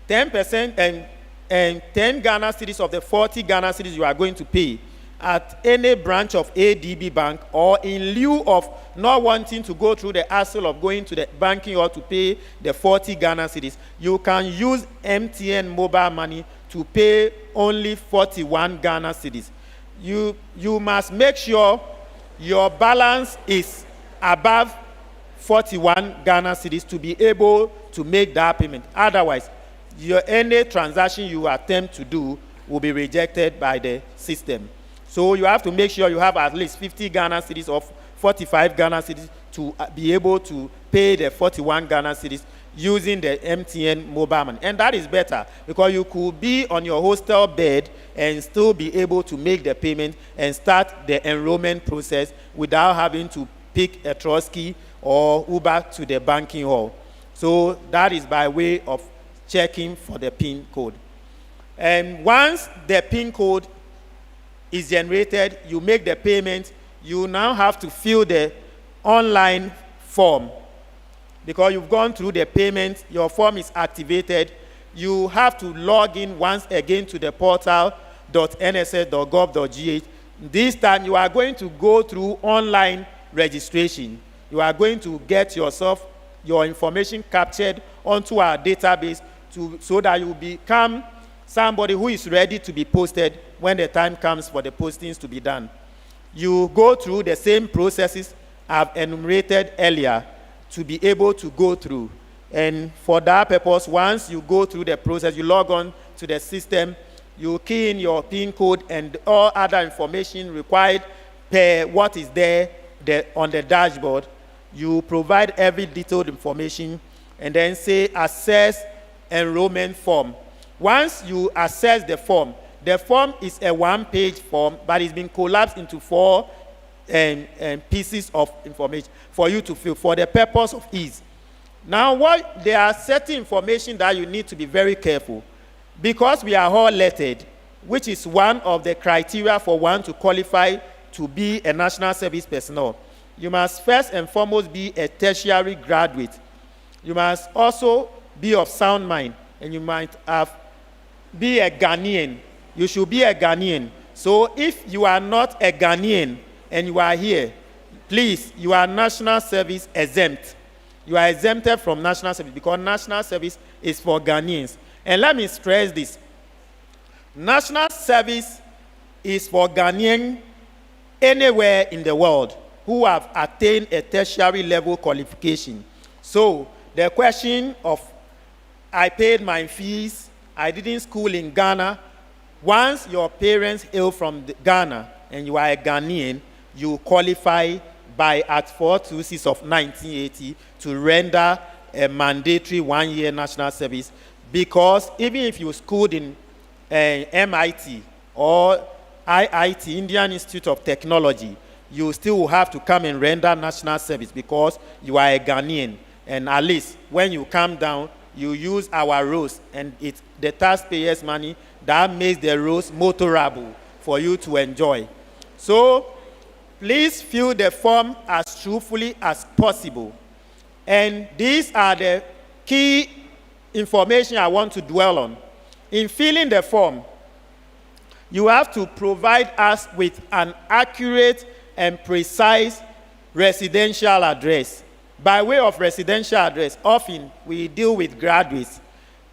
10% and 10 Ghana cedis of the 40 Ghana cedis you are going to pay at any branch of ADB Bank, or in lieu of not wanting to go through the hassle of going to the banking or to pay the 40 Ghana cedis, you can use MTN mobile money to pay only 41 Ghana cedis. You must make sure your balance is above 41 Ghana cedis to be able to make that payment. Otherwise, any transaction you attempt to do will be rejected by the system. So you have to make sure you have at least 50 Ghana cedis or 45 Ghana cedis to be able to pay the 41 Ghana cedis using the MTN mobile money. And that is better because you could be on your hostel bed and still be able to make the payment and start the enrollment process without having to pick a Trotsky or Uber to the banking hall. So that is by way of checking for the PIN code. And once the PIN code is generated, you make the payment, you now have to fill the online form. Because you've gone through the payment, your form is activated, you have to log in once again to the portal.nss.gov.gh. This time you are going to go through online registration. You are going to get your information captured onto our database so that you become somebody who is ready to be posted when the time comes for the postings to be done. You go through the same processes I've enumerated earlier to be able to go through. And for that purpose, once you go through the process, you log on to the system, you key in your PIN code and all other information required per what is there on the dashboard. You provide every detailed information and then say access enrollment form. Once you access the form is a one-page form, but it's been collapsed into 4 pieces of information for you to fill for the purpose of ease. Now, there are certain information that you need to be very careful because we are all lettered, which is one of the criteria for one to qualify to be a national service personnel. You must first and foremost be a tertiary graduate. You must also be of sound mind, and you might be a Ghanaian. You should be a Ghanaian. So if you are not a Ghanaian and you are here, please, you are national service exempt. You are exempted from national service because national service is for Ghanaians. And let me stress this. National service is for Ghanaians anywhere in the world who have attained a tertiary level qualification. So the question of I paid my fees, I didn't school in Ghana. Once your parents hail from Ghana and you are a Ghanaian, you qualify by Act 426 of 1980 to render a mandatory 1-year national service, because even if you schooled in MIT or IIT, Indian Institute of Technology, you still will have to come and render national service because you are a Ghanaian. And at least when you come down, you use our roads, and it's the taxpayers' money that makes the roads motorable for you to enjoy. So please fill the form as truthfully as possible. And these are the key information I want to dwell on. In filling the form, you have to provide us with an accurate and precise residential address. By way of residential address, often we deal with graduates.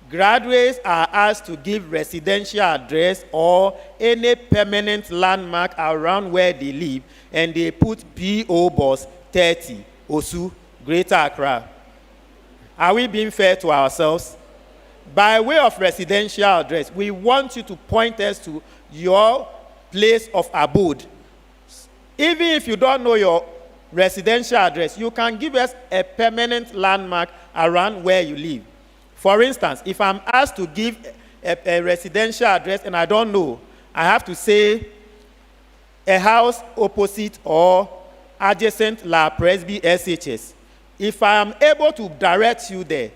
Graduates are asked to give residential address or any permanent landmark around where they live, and they put P.O. Box 30, Osu, Greater Accra. Are we being fair to ourselves? By way of residential address, we want you to point us to your place of abode. Even if you don't know your residential address, you can give us a permanent landmark around where you live. For instance, if I'm asked to give a residential address and I don't know, I have to say a house opposite or adjacent La Presby SHS. If I am able to direct you there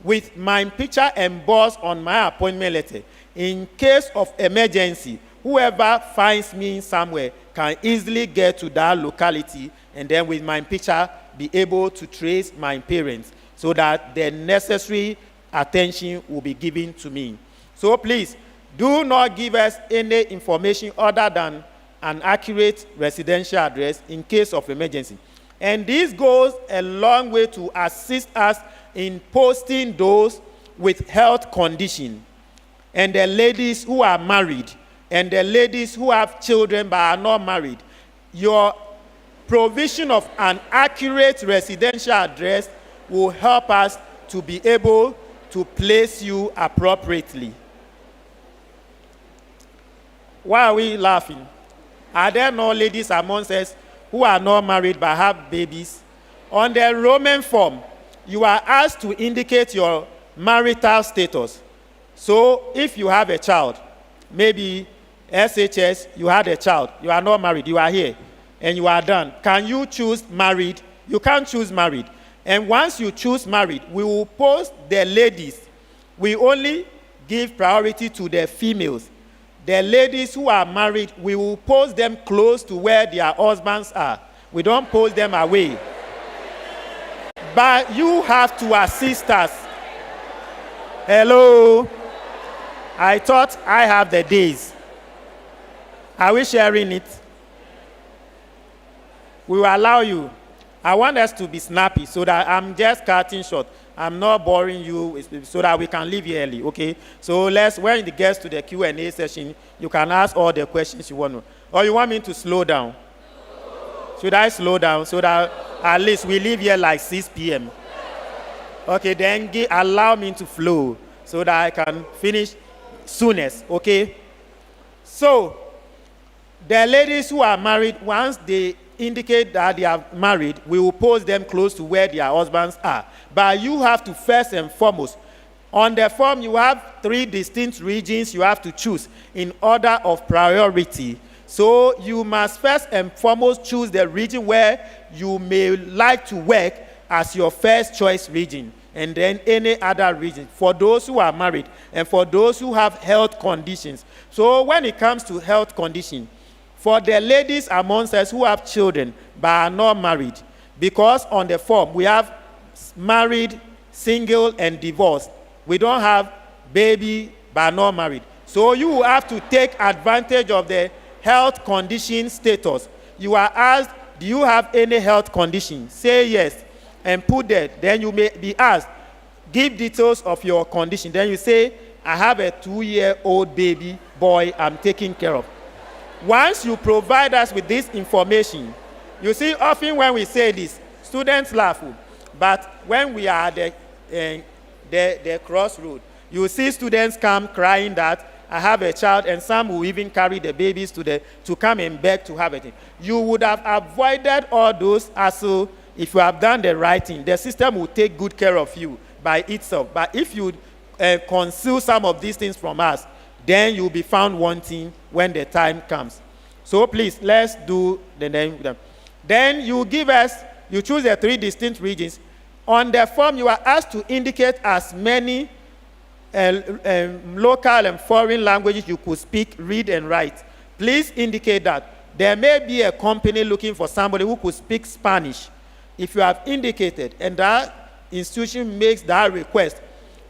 with my picture embossed on my appointment letter, in case of emergency, whoever finds me somewhere can easily get to that locality, and then with my picture be able to trace my parents so that the necessary attention will be given to me. So please, do not give us any information other than an accurate residential address in case of emergency. And this goes a long way to assist us in posting those with health condition, and the ladies who are married, and the ladies who have children but are not married. Your provision of an accurate residential address will help us to be able to place you appropriately. Why are we laughing? Are there no ladies amongst us who are not married but have babies? On the enrollment form, you are asked to indicate your marital status. So if you have a child, maybe SHS, you had a child, you are not married, you are here, and you are done. Can you choose married? You can't choose married. And once you choose married, we will post the ladies. We only give priority to the females. The ladies who are married, we will post them close to where their husbands are. We don't post them away. But you have to assist us. Hello? I thought I have the days. Are we sharing it? We will allow you. I want us to be snappy so that I'm just cutting short. I'm not boring you so that we can leave here early, okay? So when it gets to the Q&A session, you can ask all the questions you want to. Or you want me to slow down? Should I slow down so that at least we leave here like 6 p.m.? Okay, then allow me to flow so that I can finish soonest, okay? So, the ladies who are married, once they indicate that they are married, we will post them close to where their husbands are. But you have to first and foremost, on the form you have 3 distinct regions you have to choose in order of priority. So you must first and foremost choose the region where you may like to work as your first choice region, and then any other region for those who are married and for those who have health conditions. So when it comes to health condition, for the ladies amongst us who have children but are not married, because on the form we have married, single, and divorced. We don't have baby but not married. So you will have to take advantage of the health condition status. You are asked, do you have any health condition? Say yes and put that. Then you may be asked, give details of your condition. Then you say, I have a 2-year-old baby boy I'm taking care of. Once you provide us with this information, you see, often when we say this, students laugh. But when we are at the crossroad, you see students come crying that I have a child, and some will even carry the babies to come and beg to have it. You would have avoided all those hassle if you have done the right thing. The system will take good care of you by itself. But if you conceal some of these things from us, then you'll be found wanting when the time comes. So please, let's do the name. Then you choose the 3 distinct regions. On the form, you are asked to indicate as many local and foreign languages you could speak, read, and write. Please indicate that. There may be a company looking for somebody who could speak Spanish. If you have indicated and that institution makes that request,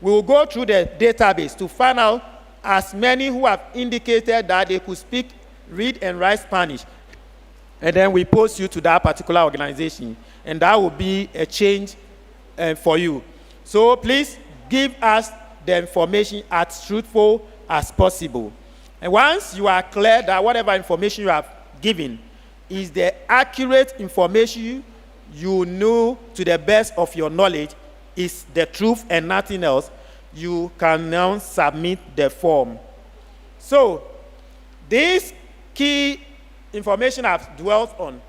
we will go through the database to find out as many who have indicated that they could speak, read, and write Spanish. And then we post you to that particular organization. And that will be a change for you. So please give us the information as truthful as possible. And once you are clear that whatever information you have given is the accurate information you know to the best of your knowledge is the truth and nothing else, you can now submit the form. So, this key information I've dwelt on: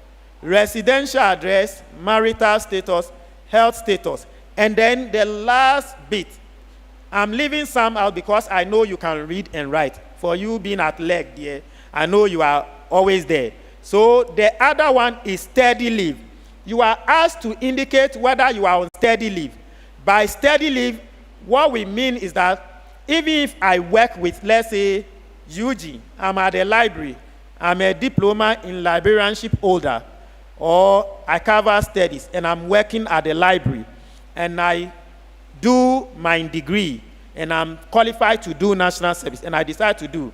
residential address, marital status, health status, and then the last bit. I'm leaving some out because I know you can read and write. For you being at leg there, I know you are always there. So the other one is steady leave. You are asked to indicate whether you are on steady leave. By steady leave, what we mean is that even if I work with, let's say, Eugene, I'm at the library, I'm a diploma in librarianship holder, or I cover studies and I'm working at the library, and I do my degree and I'm qualified to do national service and I decide to do,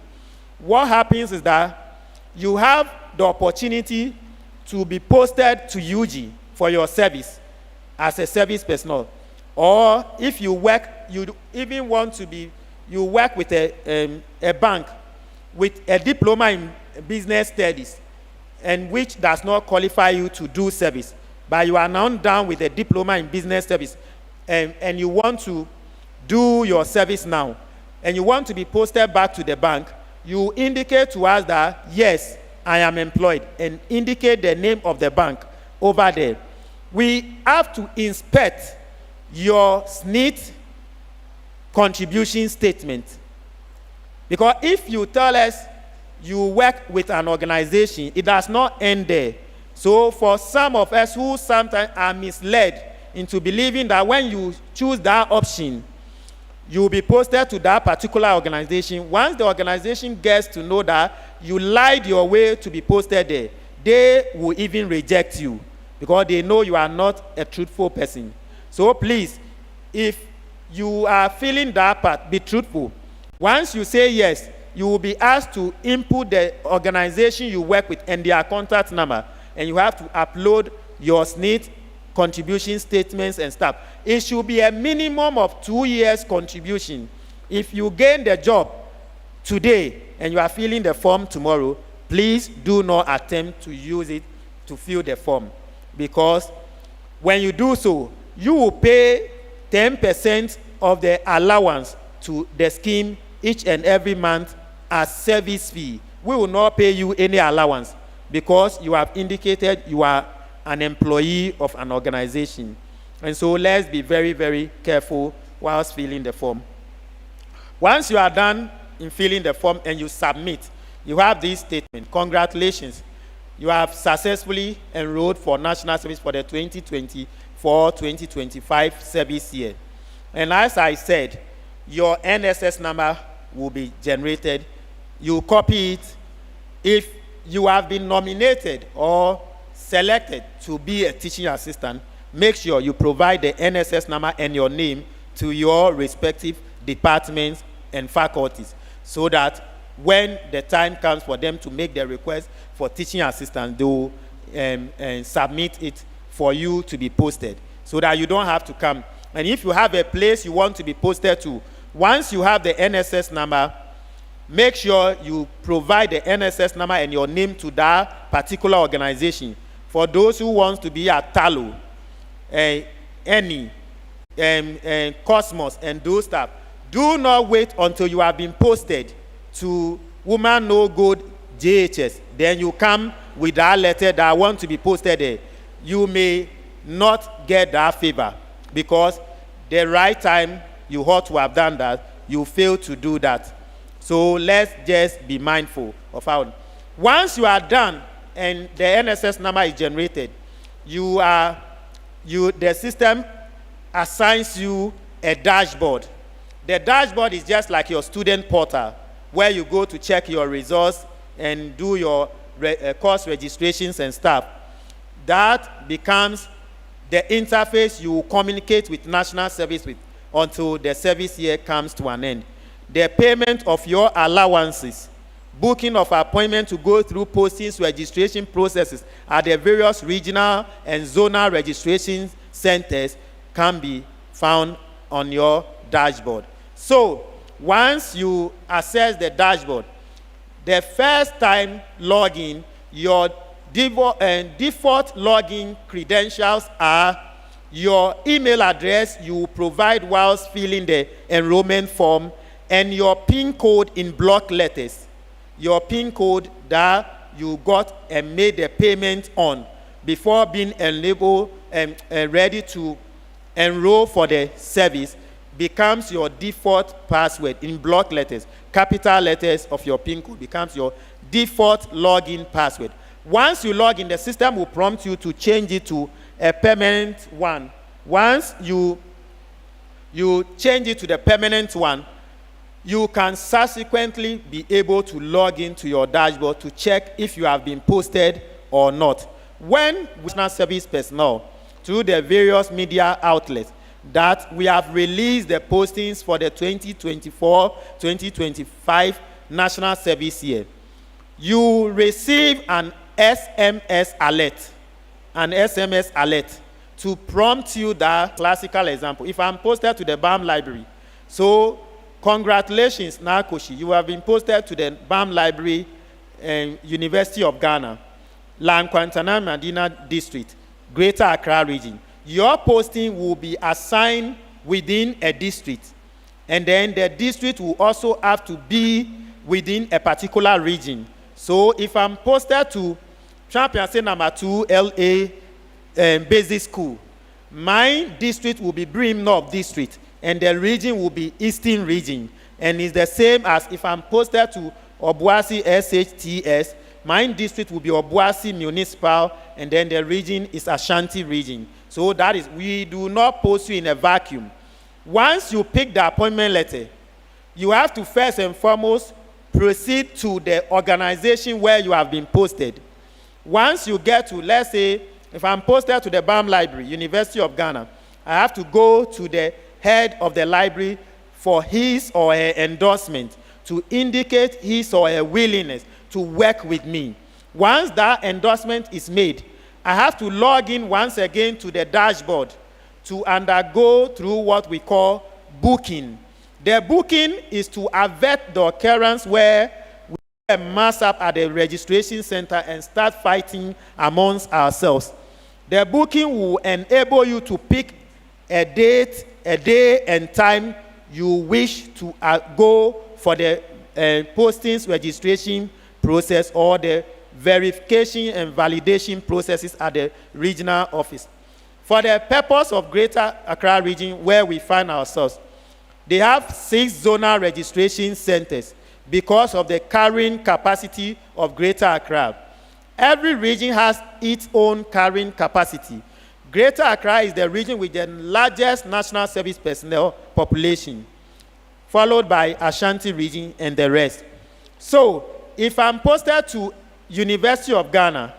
what happens is that you have the opportunity to be posted to UG for your service as a service personnel. Or if you work, you even want to be, you work with a bank with a diploma in business studies, and which does not qualify you to do service, but you are now done with a diploma in business service, and you want to do your service now, and you want to be posted back to the bank, you indicate to us that, yes, I am employed, and indicate the name of the bank over there. We have to inspect your SNIT contribution statement. Because if you tell us you work with an organization, it does not end there. So for some of us who sometimes are misled into believing that when you choose that option, you will be posted to that particular organization. Once the organization gets to know that you lied your way to be posted there, they will even reject you because they know you are not a truthful person. So please, if you are feeling that part, be truthful. Once you say yes, you will be asked to input the organization you work with and their contact number, and you have to upload your SNIT contribution statements and stuff. It should be a minimum of 2 years contribution. If you gain the job today and you are filling the form tomorrow, please do not attempt to use it to fill the form, because when you do so, you will pay 10% of the allowance to the scheme each and every month as service fee. We will not pay you any allowance because you have indicated you are an employee of an organization. And so let's be very, very careful whilst filling the form. Once you are done in filling the form and you submit, you have this statement: congratulations, you have successfully enrolled for national service for the 2024-2025 service year. And as I said, your NSS number will be generated. You copy it. If you have been nominated or selected to be a teaching assistant, make sure you provide the NSS number and your name to your respective departments and faculties, so that when the time comes for them to make their request for teaching assistants, they will submit it for you to be posted, so that you don't have to come. And if you have a place you want to be posted to, once you have the NSS number, make sure you provide the NSS number and your name to that particular organization. For those who want to be at Talo, Cosmos, and those stuff, do not wait until you have been posted to Woman No Good JHS. Then you come with that letter that I want to be posted there. You may not get that favor because the right time you ought to have done that, you fail to do that. So let's just be mindful of how. Once you are done and the NSS number is generated, the system assigns you a dashboard. The dashboard is just like your student portal, where you go to check your results and do your course registrations and stuff. That becomes the interface you will communicate with national service with until the service year comes to an end. The payment of your allowances, booking of appointment to go through postings registration processes at the various regional and zonal registration centers can be found on your dashboard. So once you access the dashboard, the first time login, your default login credentials are your email address you provide whilst filling the enrollment form, and your PIN code in block letters. Your PIN code that you got and made the payment on before being enabled and ready to enroll for the service becomes your default password in block letters. Capital letters of your PIN code becomes your default login password. Once you log in, the system will prompt you to change it to a permanent one. Once you change it to the permanent one, you can subsequently be able to log into your dashboard to check if you have been posted or not. When national service personnel, through the various media outlets, that we have released the postings for the 2024-2025 national service year, you receive an SMS alert to prompt you that classical example. If I'm posted to the BAM library, so congratulations, Nakoshi, you have been posted to the BAM library and University of Ghana. Lankwantana Medina District, Greater Accra Region. Your posting will be assigned within a district, and then the district will also have to be within a particular region. So if I'm posted to Champion number 2 LA Basic School, my district will be Brim North District, and the region will be Eastern Region. And it's the same as if I'm posted to Obuasi SHTS, my district will be Obuasi Municipal, and then the region is Ashanti Region. So that is, we do not post you in a vacuum. Once you pick the appointment letter, you have to first and foremost proceed to the organization where you have been posted. Once you get to, let's say, if I'm posted to the BAM Library, University of Ghana, I have to go to the head of the library for his or her endorsement to indicate his or her willingness to work with me. Once that endorsement is made, I have to log in once again to the dashboard to undergo through what we call booking. The booking is to avert the occurrence where we mass up at the registration center and start fighting amongst ourselves. The booking will enable you to pick a date, a day and time you wish to go for the postings registration process or the verification and validation processes at the regional office. For the purpose of Greater Accra Region, where we find ourselves, they have 6 zonal registration centers because of the carrying capacity of Greater Accra. Every region has its own carrying capacity. Greater Accra is the region with the largest national service personnel population, followed by Ashanti Region and the rest. So, if I'm posted to University of Ghana,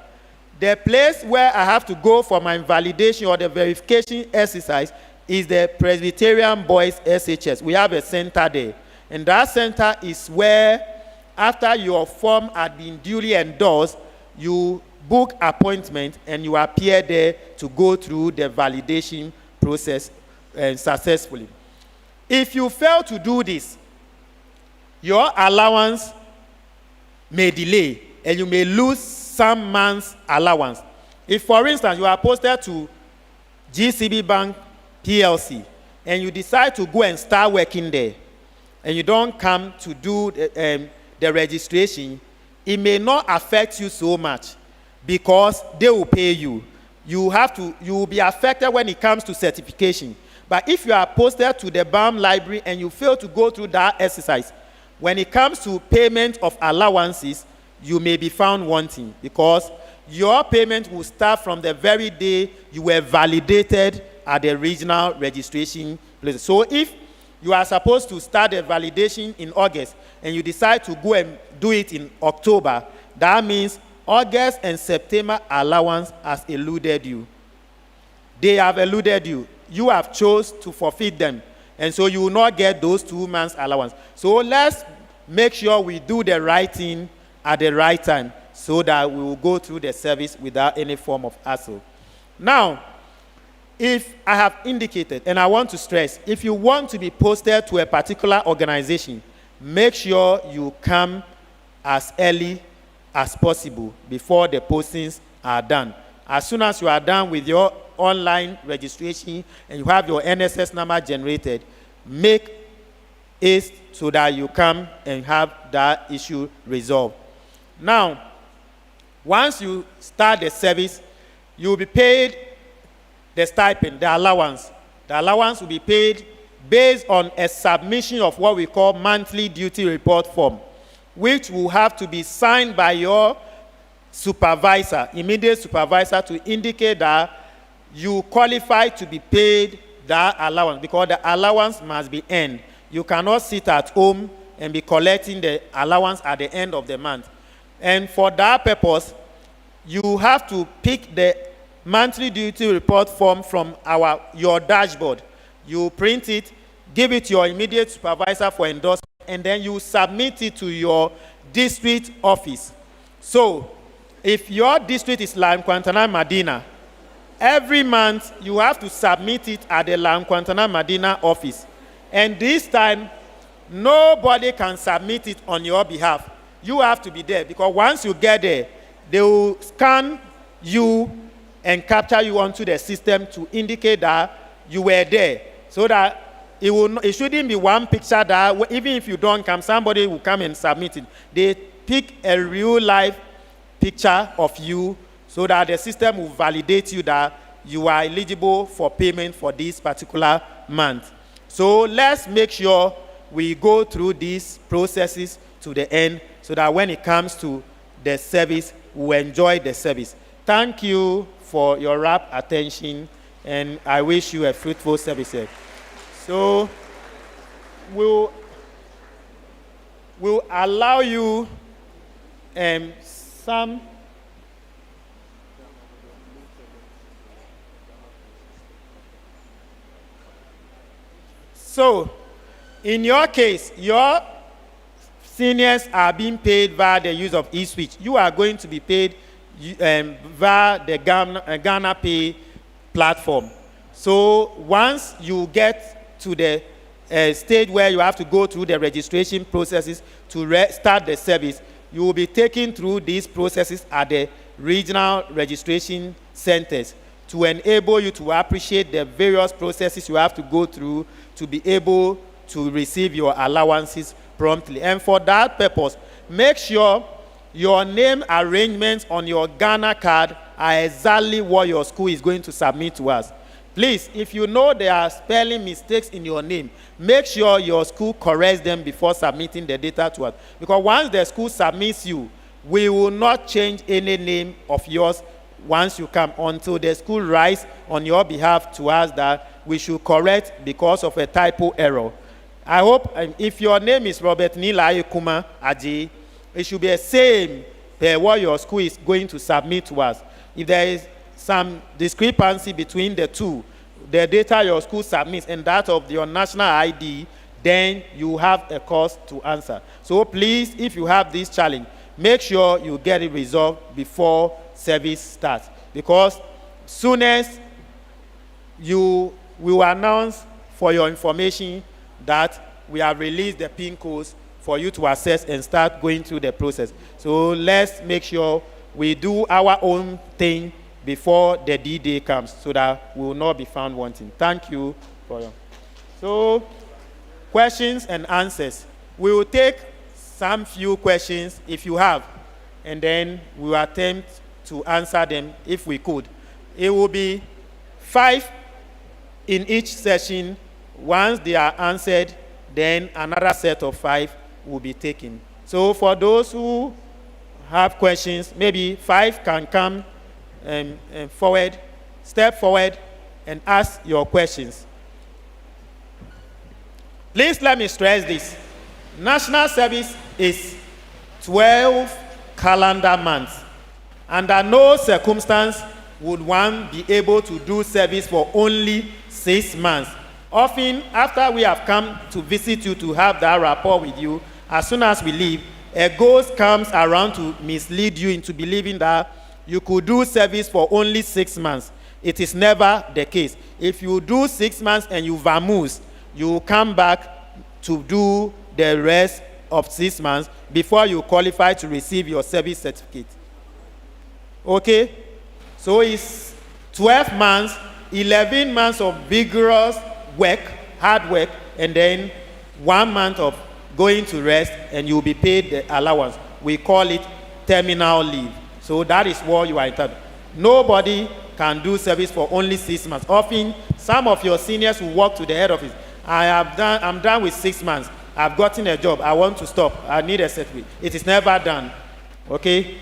the place where I have to go for my validation or the verification exercise is the Presbyterian Boys SHS. We have a center there. And that center is where, after your form had been duly endorsed, you book appointment and you appear there to go through the validation process successfully. If you fail to do this, your allowance may delay and you may lose some months' allowance. If, for instance, you are posted to GCB Bank PLC and you decide to go and start working there and you don't come to do the registration, it may not affect you so much because they will pay you. You will be affected when it comes to certification. But if you are posted to the BAM library and you fail to go through that exercise, when it comes to payment of allowances, you may be found wanting because your payment will start from the very day you were validated at the regional registration place. So if you are supposed to start the validation in August and you decide to go and do it in October, that means August and September allowance has eluded you. They have eluded you. You have chose to forfeit them. And so you will not get those 2 months allowance. So let's make sure we do the right thing at the right time so that we will go through the service without any form of hassle. Now, if I have indicated, and I want to stress, if you want to be posted to a particular organization, make sure you come as early as possible before the postings are done. As soon as you are done with your online registration and you have your NSS number generated, make it so that you come and have that issue resolved. Now, once you start the service, you will be paid the stipend, the allowance. The allowance will be paid based on a submission of what we call monthly duty report form, which will have to be signed by your supervisor, immediate supervisor, to indicate that you qualify to be paid that allowance, because the allowance must be earned. You cannot sit at home and be collecting the allowance at the end of the month. And for that purpose, you have to pick the monthly duty report form from your dashboard. You print it, give it to your immediate supervisor for endorsement, and then you submit it to your district office. So, if your district is Lankwantana Medina, every month you have to submit it at the Lankwantana Medina office. And this time, nobody can submit it on your behalf. You have to be there, because once you get there, they will scan you and capture you onto the system to indicate that you were there, so that it shouldn't be one picture that even if you don't come, somebody will come and submit it. They pick a real life picture of you so that the system will validate you that you are eligible for payment for this particular month. So let's make sure we go through these processes to the end so that when it comes to the service, we enjoy the service. Thank you for your rapt attention, and I wish you a fruitful service. So we'll allow you some. So, in your case, your seniors are being paid via the use of eSwitch. You are going to be paid via the Ghana Pay platform. So, once you get to the stage where you have to go through the registration processes to start the service, you will be taken through these processes at the regional registration centers to enable you to appreciate the various processes you have to go through to be able to receive your allowances promptly. And for that purpose, make sure your name arrangements on your Ghana card are exactly what your school is going to submit to us. Please, if you know there are spelling mistakes in your name, make sure your school corrects them before submitting the data to us. Because once the school submits you, we will not change any name of yours once you come until the school writes on your behalf to us that we should correct because of a typo error. I hope if your name is Robert Nila Kuma Aji, it should be the same per what your school is going to submit to us. If there is some discrepancy between the two, the data your school submits and that of your national ID, then you have a cause to answer. So please, if you have this challenge, make sure you get it resolved before service starts, because soon as you will announce for your information that we have released the PIN codes for you to access and start going through the process. So let's make sure we do our own thing before the D-Day comes so that we will not be found wanting. Thank you for your. So, questions and answers. We will take some few questions if you have, and then we will attempt to answer them if we could. It will be 5 in each session. Once they are answered, then another set of 5 will be taken. So for those who have questions, maybe 5 can come forward, step forward and ask your questions. Please let me stress this. National service is 12 calendar months. Under no circumstance would one be able to do service for only 6 months. Often, after we have come to visit you to have that rapport with you, as soon as we leave, a ghost comes around to mislead you into believing that you could do service for only 6 months. It is never the case. If you do 6 months and you vamoose, you will come back to do the rest of 6 months before you qualify to receive your service certificate. Okay? So it's 12 months, 11 months of vigorous work, hard work, and then 1 month of going to rest, and you'll be paid the allowance. We call it terminal leave. So that is what you are entitled. Nobody can do service for only 6 months. Often, some of your seniors will walk to the head office. I'm done with 6 months. I've gotten a job. I want to stop. I need a certificate. It is never done. Okay?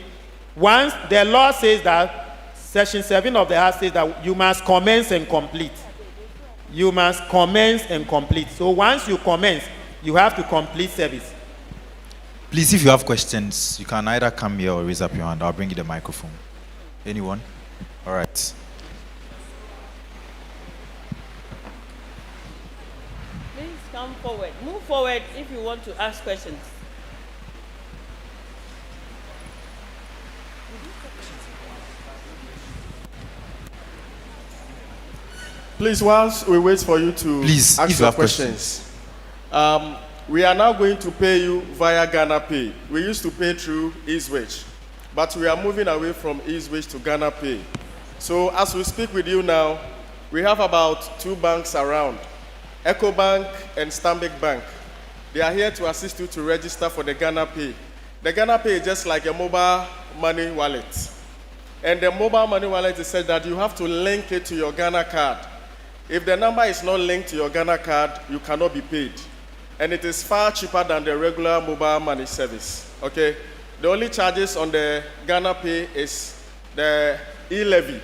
Once the law says that, Section 7 of the Act says that you must commence and complete. You must commence and complete. So once you commence, you have to complete service. Please, if you have questions, you can either come here or raise up your hand. I'll bring you the microphone. Anyone? All right. Please come forward. Move forward if you want to ask questions. Please, whilst we wait for you to Please, ask if you your have questions, we are now going to pay you via Ghana Pay. We used to pay through eSwitch, but we are moving away from eSwitch to Ghana Pay. So as we speak with you now, we have about 2 banks around, EcoBank and Stanbic Bank. They are here to assist you to register for the Ghana Pay. The Ghana Pay is just like a mobile money wallet. And the mobile money wallet is said that you have to link it to your Ghana card. If the number is not linked to your Ghana card, you cannot be paid. And it is far cheaper than the regular mobile money service, okay? The only charges on the Ghana Pay is the e-levy.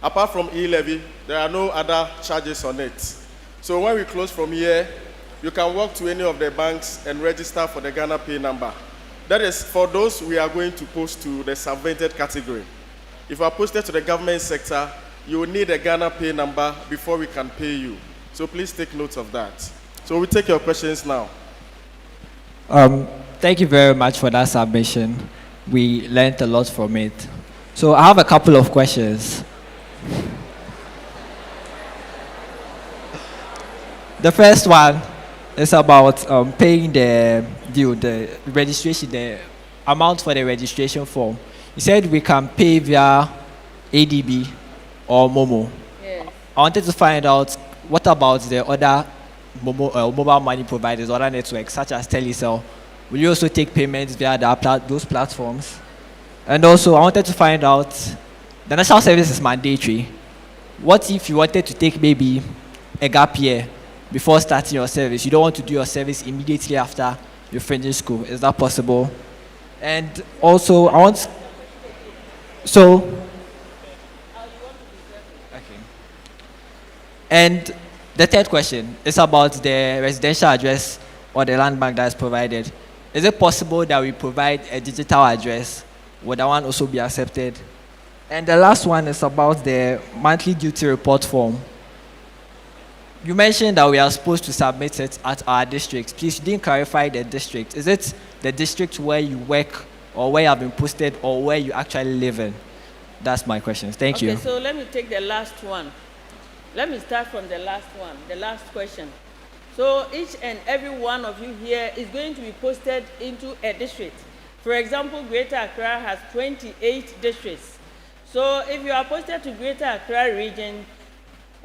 Apart from e-levy, there are no other charges on it. So when we close from here, you can walk to any of the banks and register for the Ghana Pay number. That is for those we are going to post to the subvented category. If you are posted to the government sector, you will need a Ghana Pay number before we can pay you. So please take note of that. So we take your questions now. Thank you very much for that submission. We learned a lot from it. So I have a couple of questions. The first one is about paying the registration, the amount for the registration form. You said we can pay via ADB or Momo. Yes. I wanted to find out what about the other mobile money providers, other networks such as Telecel. Will you also take payments via those platforms? And also, I wanted to find out, the national service is mandatory. What if you wanted to take maybe a gap year before starting your service? You don't want to do your service immediately after you finish school. Is that possible? And also, and the third question is about the residential address or the land bank that is provided. Is it possible that we provide a digital address? Would that one also be accepted? And the last one is about the monthly duty report form. You mentioned that we are supposed to submit it at our district. Please, you didn't clarify the district. Is it the district where you work or where you have been posted or where you actually live in? That's my question. Thank you. Okay, so let me take the last one. Let me start from the last one, the last question. So each and every one of you here is going to be posted into a district. For example, Greater Accra has 28 districts. So if you are posted to Greater Accra region,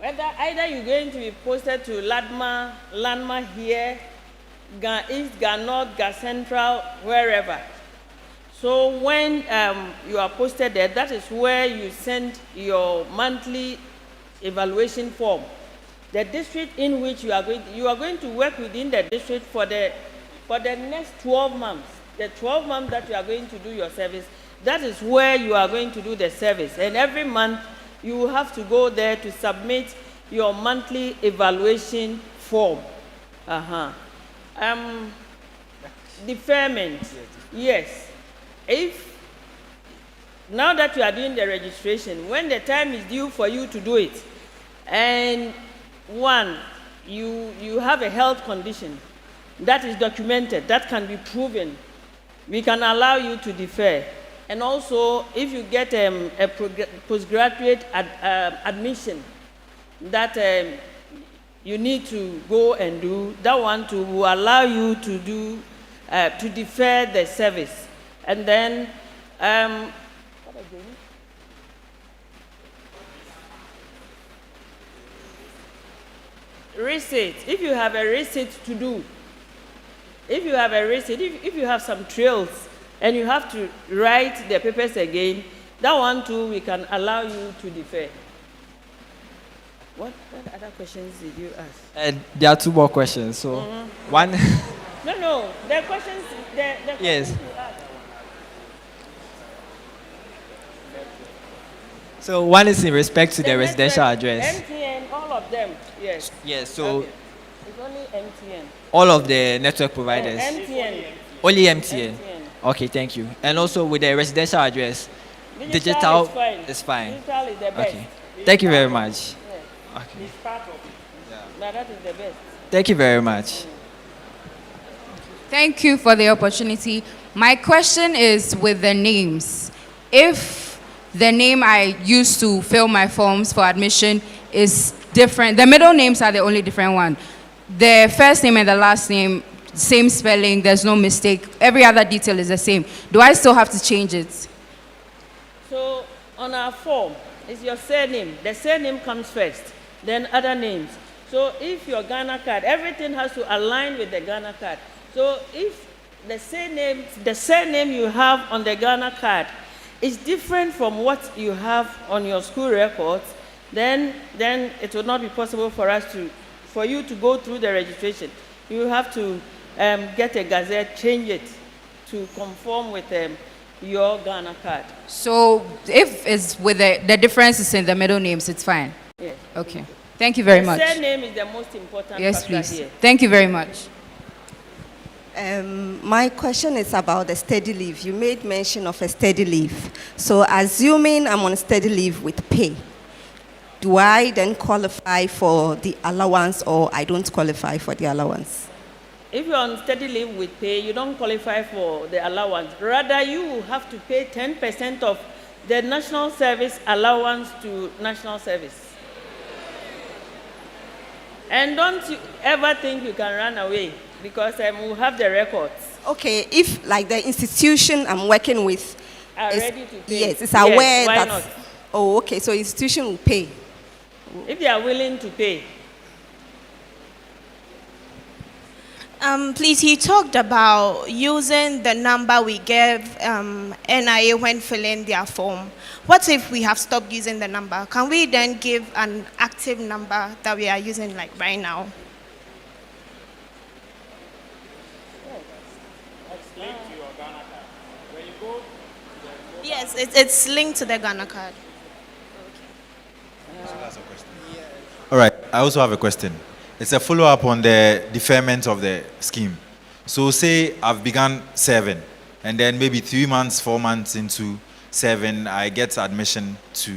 either you're going to be posted to Landma here, East, North, Central, wherever. So when you are posted there, that is where you send your monthly evaluation form. The district in which you are going to work within the district for the next 12 months. The 12 months that you are going to do your service, that is where you are going to do the service. And every month, you will have to go there to submit your monthly evaluation form. Deferment. Yes. If, now that you are doing the registration, when the time is due for you to do it, and one, you have a health condition that is documented, that can be proven, we can allow you to defer. And also, if you get a postgraduate admission that you need to go and do, that one too will allow you to do, to defer the service. And then, what again? Receipt. If you have a receipt to do, if you have some trails and you have to write the papers again, that one too we can allow you to defer. What other questions did you ask? There are two more questions. So one. No. The questions. The yes. Questions you asked. So one is in respect to the residential address. MTN, all of them. Yes. Yes. So okay. It's only MTN. All of the network providers. MTN. Only MTN. Okay, thank you. And also with the residential address, digital is fine. Digital is the best. Okay. Thank you very much. Yeah. Okay. It's part of it. Yeah. But that is the best. Thank you very much. Thank you for the opportunity. My question is with the names. If the name I used to fill my forms for admission is different, the middle names are the only different one. The first name and the last name, same spelling, there's no mistake. Every other detail is the same. Do I still have to change it? on our form is your surname. The surname comes first, then other names. So if your Ghana card, everything has to align with the Ghana card. So if the surname you have on the Ghana card is different from what you have on your school records, then it will not be possible for you to go through the registration. You have to get a gazette, change it to conform with your Ghana card. So if it's with the differences in the middle names, it's fine? Yes. Okay. Thank you very much. The surname is the most important Yes, factor please. here. Thank you very much. My question is about the steady leave. You made mention of a steady leave. So assuming I'm on steady leave with pay, do I then qualify for the allowance or I don't qualify for the allowance? If you're on steady leave with pay, you don't qualify for the allowance. Rather, you will have to pay 10% of the national service allowance to national service. And don't you ever think you can run away, because we'll have the records. Okay, if like the institution I'm working with Are is, ready to pay. yes, it's aware why that, not? oh, okay, so institution will pay. If they are willing to pay. Please, he talked about using the number we gave NIA when filling their form. What if we have stopped using the number? Can we then give an active number that we are using like right now? Yes, it's linked to the Ghana card. All right, I also have a question. It's a follow-up on the deferment of the scheme. So say I've begun 7, and then maybe 3 months, 4 months into 7, I get admission to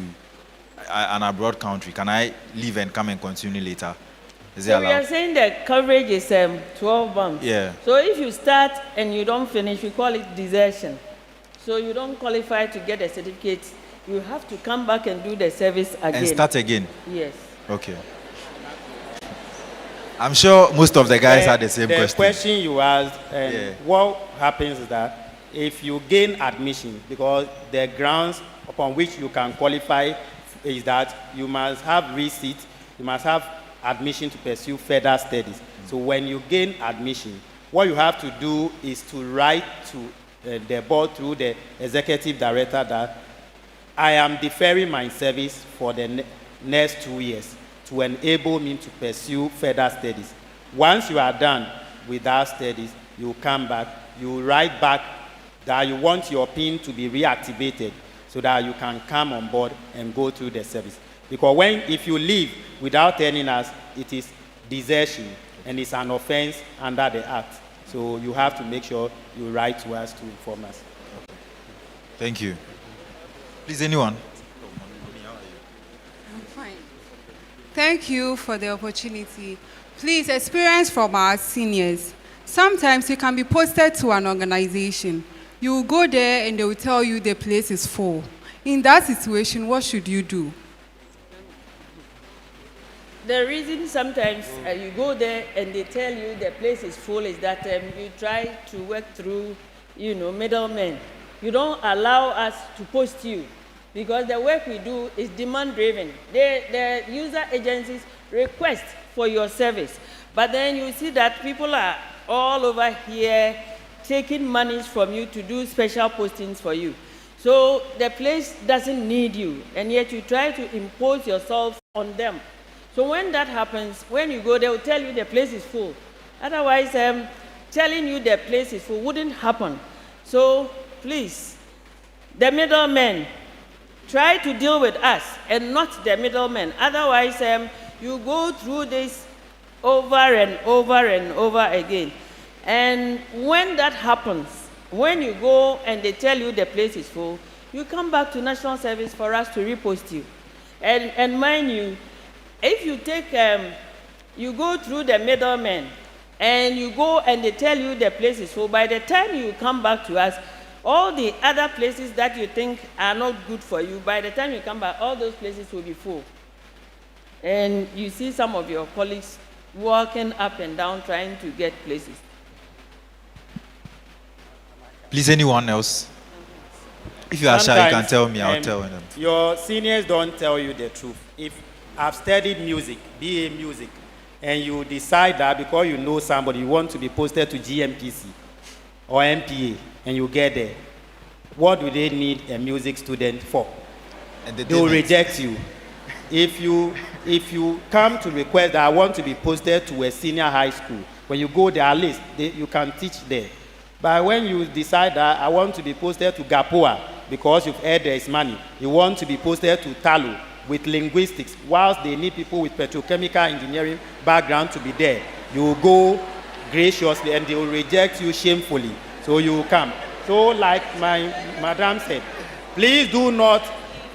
an abroad country. Can I leave and come and continue later? Is it So we are allowed? saying the coverage is 12 months. Yeah. So if you start and you don't finish, we call it desertion. So you don't qualify to get a certificate. You have to come back and do the service again. And start again? Yes. Okay. I'm sure most of the guys had the same question. The question you asked, Yeah. what happens is that if you gain admission, because the grounds upon which you can qualify is that you must have receipt, you must have admission to pursue further studies. So when you gain admission, what you have to do is to write to the board through the executive director that I am deferring my service for the next 2 years to enable me to pursue further studies. Once you are done with that studies, you come back, you write back that you want your PIN to be reactivated so that you can come on board and go through the service. Because if you leave without telling us, it is desertion and it's an offense under the Act. So you have to make sure you write to us to inform us. Thank you. Please, anyone? I'm fine. Thank you for the opportunity. Please, experience from our seniors. Sometimes you can be posted to an organization. You will go there and they will tell you the place is full. In that situation, what should you do? The reason sometimes you go there and they tell you the place is full is that you try to work through, middlemen. You don't allow us to post you because the work we do is demand-driven. The user agencies request for your service, but then you see that people are all over here taking monies from you to do special postings for you. So the place doesn't need you, and yet you try to impose yourself on them. So when that happens, when you go, they will tell you the place is full. Otherwise, telling you the place is full wouldn't happen. So please, the middlemen, try to deal with us and not the middlemen. Otherwise, you go through this over and over and over again. And when that happens, when you go and they tell you the place is full, you come back to National Service for us to repost you. And mind you, if you take, you go through the middlemen, and you go and they tell you the place is full, by the time you come back to us, all the other places that you think are not good for you, by the time you come back, all those places will be full. And you see some of your colleagues walking up and down trying to get places. Please, anyone else? If you are shy, you can Sometimes, tell me. I'll tell them. Your seniors don't tell you the truth. If I've studied music, BA music, and you decide that because you know somebody, you want to be posted to GMPC or MPA, and you get there, what do they need a music student for? They will reject you. If you come to request that I want to be posted to a senior high school, when you go there, at least you can teach there. But when you decide that I want to be posted to Gapoa because you've heard there is money, you want to be posted to Talo with linguistics, whilst they need people with petrochemical engineering background to be there, you will go graciously and they will reject you shamefully. So you will come. So like my madam said, please do not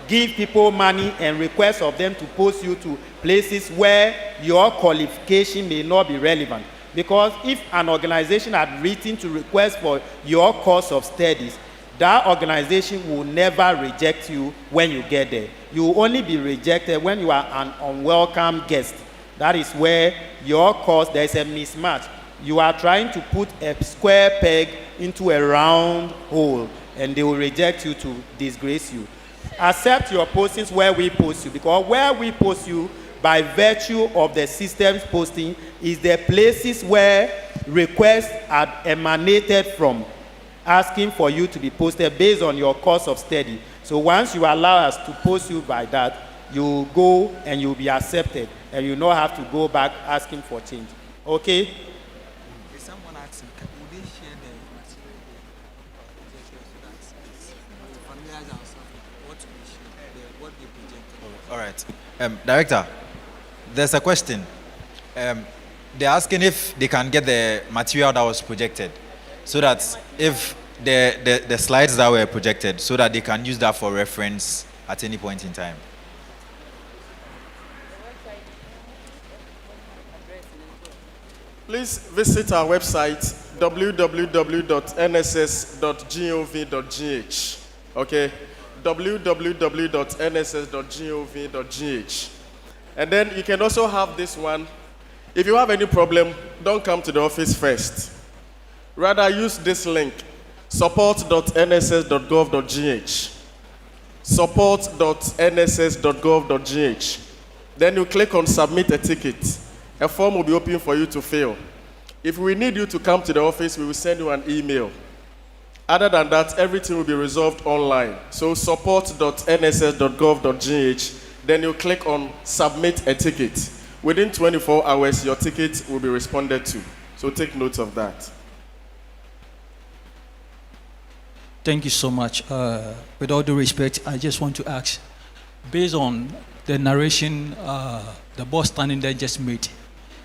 give people money and request of them to post you to places where your qualification may not be relevant. Because if an organization had written to request for your course of studies, that organization will never reject you when you get there. You will only be rejected when you are an unwelcome guest. That is where your course, there is a mismatch. You are trying to put a square peg into a round hole, and they will reject you to disgrace you. Accept your postings where we post you, because where we post you, by virtue of the system's posting, is the places where requests are emanated from, asking for you to be posted based on your course of study. So once you allow us to post you by that, you go and you'll be accepted, and you don't have to go back asking for change. Okay? Is someone asking, would they share the material to familiarize ourselves with what we share, what they project? All right. Director, there's a question. They're asking if they can get the material that was projected, so that if the slides that were projected, so that they can use that for reference at any point in time. Please visit our website, www.nss.gov.gh. Okay? www.nss.gov.gh. And then you can also have this one. If you have any problem, don't come to the office first. Rather, use this link, support.nss.gov.gh. Support.nss.gov.gh. Then you click on submit a ticket. A form will be open for you to fill. If we need you to come to the office, we will send you an email. Other than that, everything will be resolved online. So support.nss.gov.gh, then you click on submit a ticket. Within 24 hours, your ticket will be responded to. So take note of that. Thank you so much. With all due respect, I just want to ask, based on the narration the boss standing there just made,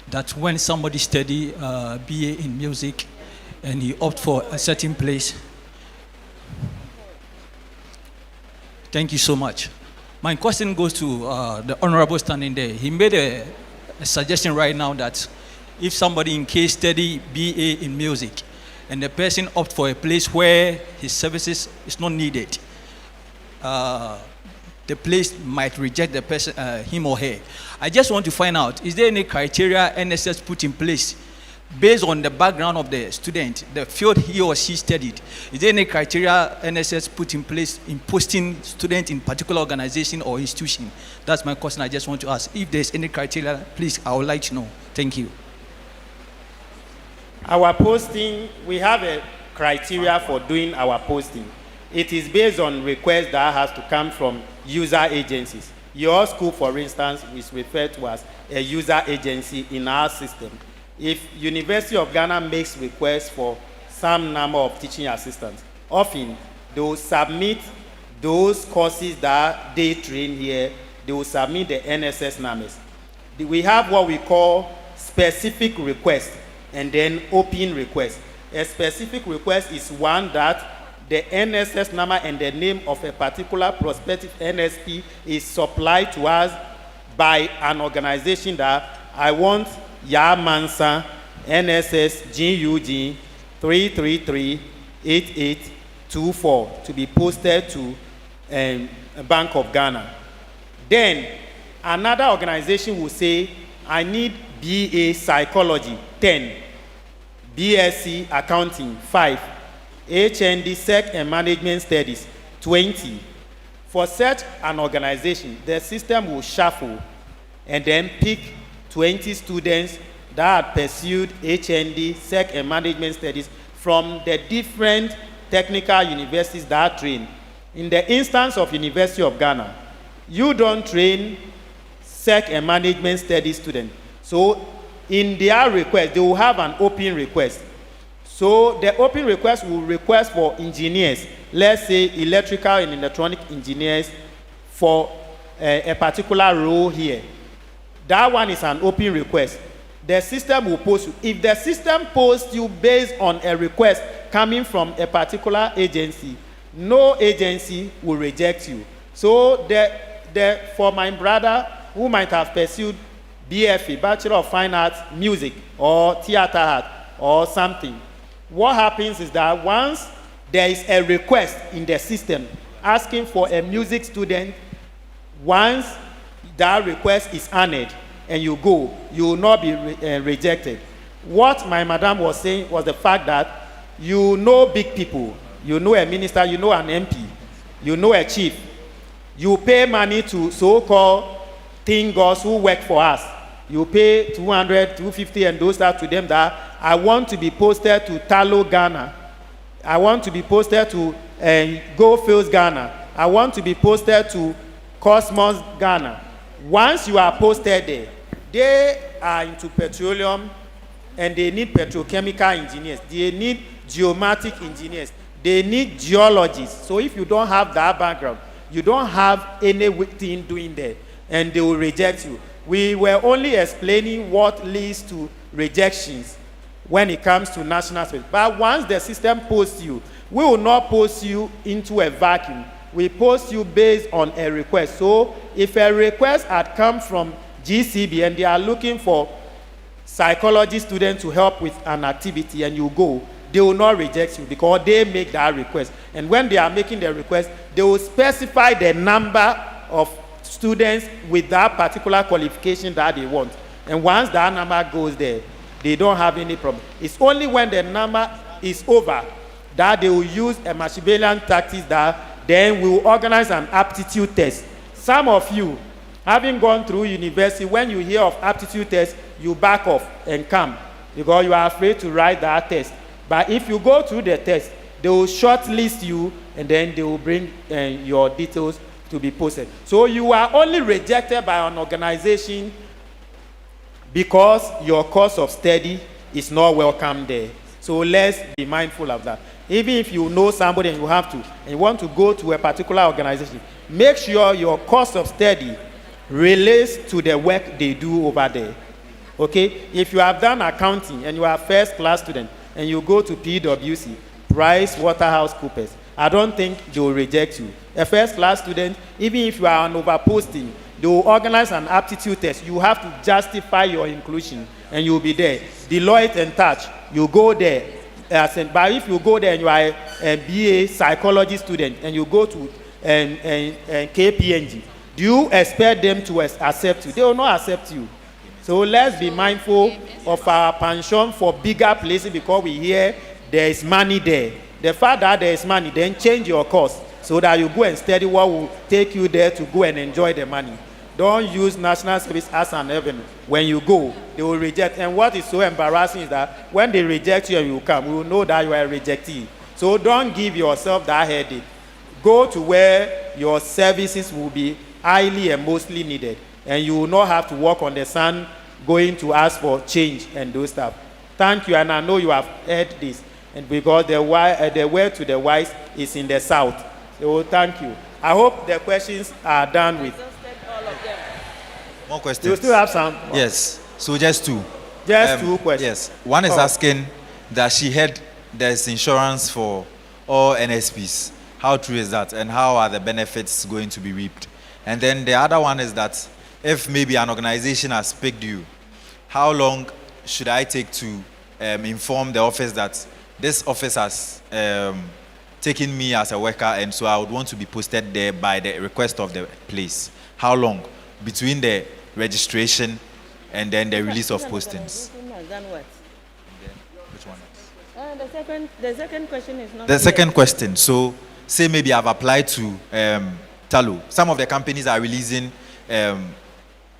that when somebody study BA in music and he opt for a certain place. Thank you so much. My question goes to the honorable standing there. He made a suggestion right now that if somebody in case study BA in music and the person opt for a place where his services is not needed, the place might reject the person, him or her. I just want to find out, is there any criteria NSS put in place based on the background of the student, the field he or she studied? Is there any criteria NSS put in place in posting student in particular organization or institution? That's my question I just want to ask. If there's any criteria, please, I would like to know. Thank you. Our posting, we have a criteria for doing our posting. It is based on requests that has to come from user agencies. Your school, for instance, is referred to as a user agency in our system. If University of Ghana makes requests for some number of teaching assistants, often they will submit those courses that they train here, they will submit the NSS numbers. We have what we call specific requests and then open requests. A specific request is one that the NSS number and the name of a particular prospective NSP is supplied to us by an organization that I want Yamansa NSS GUG 3338824 to be posted to Bank of Ghana. Then another organization will say, I need BA Psychology 10, BSc Accounting 5, HND Sec and Management Studies 20. For such an organization, the system will shuffle and then pick 20 students that had pursued HND, Sec and Management Studies from the different technical universities that are trained. In the instance of University of Ghana, you don't train Sec and Management Studies students. So in their request, they will have an open request. So the open request will request for engineers, let's say electrical and electronic engineers for a particular role here. That one is an open request. The system will post you. If the system posts you based on a request coming from a particular agency, no agency will reject you. So for my brother who might have pursued BFA, Bachelor of Fine Arts, Music, or Theater Art, or something, what happens is that once there is a request in the system asking for a music student, once that request is honored and you go, you will not be rejected. What my madam was saying was the fact that you know big people, you know a minister, you know an MP, you know a chief, you pay money to so-called thingos who work for us. You pay 200, 250 and those stuff to them that I want to be posted to Talo Ghana. I want to be posted to Go Fields Ghana. I want to be posted to Cosmos Ghana. Once you are posted there, they are into petroleum and they need petrochemical engineers. They need geomatic engineers. They need geologists. So if you don't have that background, you don't have anything doing there, and they will reject you. We were only explaining what leads to rejections when it comes to national service. But once the system posts you, we will not post you into a vacuum. We post you based on a request. So if a request had come from GCB and they are looking for psychology students to help with an activity and you go, they will not reject you because they make that request. And when they are making the request, they will specify the number of students with that particular qualification that they want. And once that number goes there, they don't have any problem. It's only when the number is over that they will use a Machiavellian tactics that then we will organize an aptitude test. Some of you, having gone through university, when you hear of aptitude test, you back off and come because you are afraid to write that test. But if you go through the test, they will shortlist you and then they will bring your details to be posted. So you are only rejected by an organization because your course of study is not welcome there. So let's be mindful of that. Even if you know somebody and you have to, and you want to go to a particular organization, make sure your course of study relates to the work they do over there. Okay? If you have done accounting and you are a first-class student and you go to PwC, PricewaterhouseCoopers, I don't think they will reject you. A first-class student, even if you are on overposting, they will organize an aptitude test. You have to justify your inclusion, and you will be there. Deloitte and Touch, you go there. But if you go there and you are a BA psychology student, and you go to KPMG, do you expect them to accept you? They will not accept you. So let's be mindful of our pension for bigger places because we hear there is money there. The fact that there is money, then change your course so that you go and study what will take you there to go and enjoy the money. Don't use national service as an avenue. When you go, they will reject. And what is so embarrassing is that when they reject you and you come, we will know that you are a rejectee. So don't give yourself that headache. Go to where your services will be highly and mostly needed. And you will not have to walk on the sun going to ask for change and those stuff. Thank you, and I know you have heard this. And because the way to the wise is in the south. So thank you. I hope the questions are done with. More questions? You still have some? Yes. So just two. Just two questions. Yes. One is asking that she had there's insurance for all NSPs. How true is that? And how are the benefits going to be reaped? And then the other one is that if maybe an organization has picked you, how long should I take to inform the office that this office has taken me as a worker, and so I would want to be posted there by the request of the place? How long between the registration and then the release of postings? Which one? The second question is not the second question. So say maybe I've applied to Talo. Some of the companies are releasing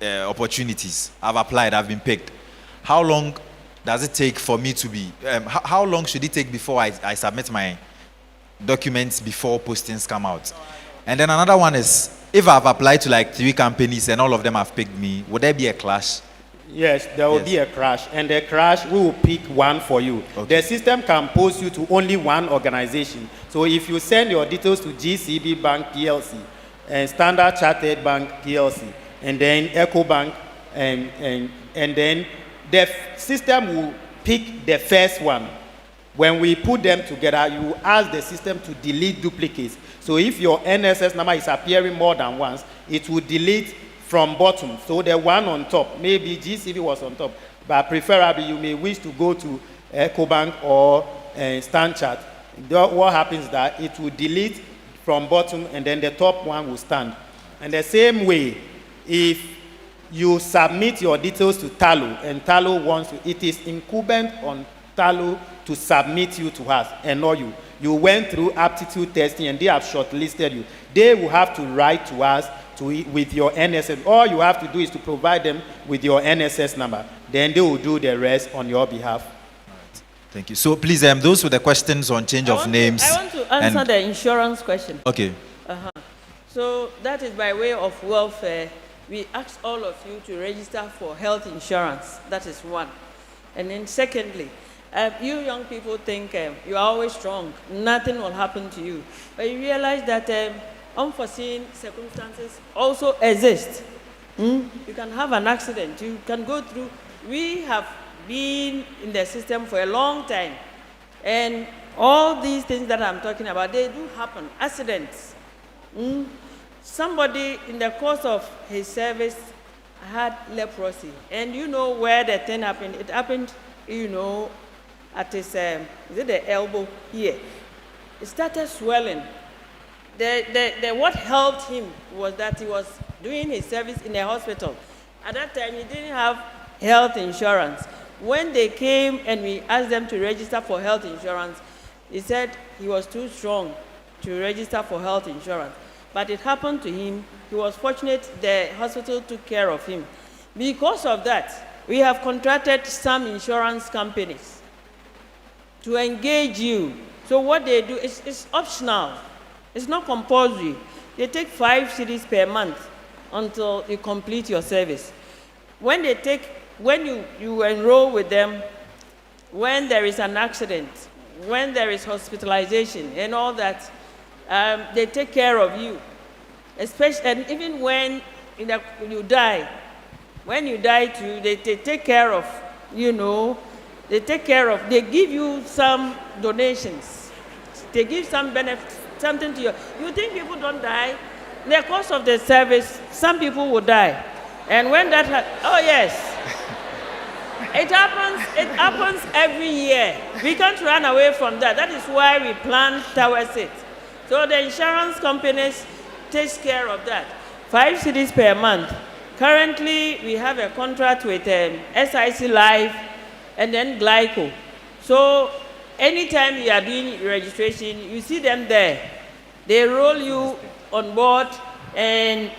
opportunities. I've applied, I've been picked. How long does it take for me to be, how long should it take before I submit my documents before postings come out? And then another one is, if I've applied to like 3 companies and all of them have picked me, would there be a clash? Yes, there will be a crash, and the crash, we will pick one for you. Okay. The system can post you to only one organization. So if you send your details to GCB Bank PLC, and Standard Chartered Bank PLC, and then EcoBank, and then the system will pick the first one. When we put them together, you ask the system to delete duplicates. So if your NSS number is appearing more than once, it will delete from bottom. So the one on top, maybe GCB was on top, but preferably you may wish to go to EcoBank or StanChart. What happens is that it will delete from bottom and then the top one will stand. And the same way, if you submit your details to Talo and Talo wants to, it is incumbent on Talo to submit you to us and not you. You went through aptitude testing and they have shortlisted you. They will have to write to us with your NSS. All you have to do is to provide them with your NSS number. Then they will do the rest on your behalf. Right. Thank you. So please, those with the questions on change of names. I want to answer the insurance question. Okay. So that is by way of welfare. We ask all of you to register for health insurance. That is one. And then secondly, you young people think you are always strong. Nothing will happen to you. But you realize that unforeseen circumstances also exist. You can have an accident. You can go through. We have been in the system for a long time. And all these things that I'm talking about, they do happen. Accidents. Somebody in the course of his service had leprosy. And you know where the thing happened. It happened, at his, is it the elbow here? It started swelling. What helped him was that he was doing his service in a hospital. At that time, he didn't have health insurance. When they came and we asked them to register for health insurance, he said he was too strong to register for health insurance. But it happened to him. He was fortunate the hospital took care of him. Because of that, we have contracted some insurance companies to engage you. So what they do is optional. It's not compulsory. They take 5 cedis per month until you complete your service. When you enroll with them, when there is an accident, when there is hospitalization and all that, they take care of you. Especially, and even when you die, too, they take care of, they give you some donations. They give some benefits, something to you. You think people don't die? In the course of the service, some people will die. And when that oh yes. It happens every year. We can't run away from that. That is why we plan towards it. So the insurance companies take care of that. 5 cedis per month. Currently, we have a contract with SIC Life and then Glyco. So anytime you are doing registration, you see them there. They roll you on board, and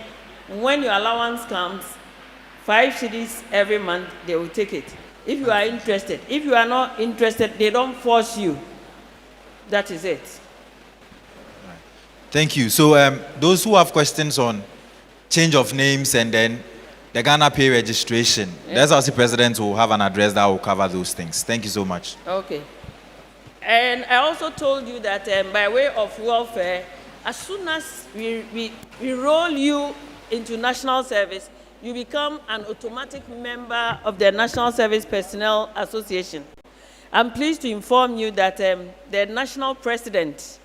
when your allowance comes, 5 cedis every month, they will take it. If you are interested. If you are not interested, they don't force you. That is it. Thank you. So those who have questions on change of names and then the Ghana Pay registration, the SRC president will have an address that will cover those things. Thank you so much. Okay. And I also told you that by way of welfare, as soon as we roll you into national service, you become an automatic member of the National Service Personnel Association. I'm pleased to inform you that the national president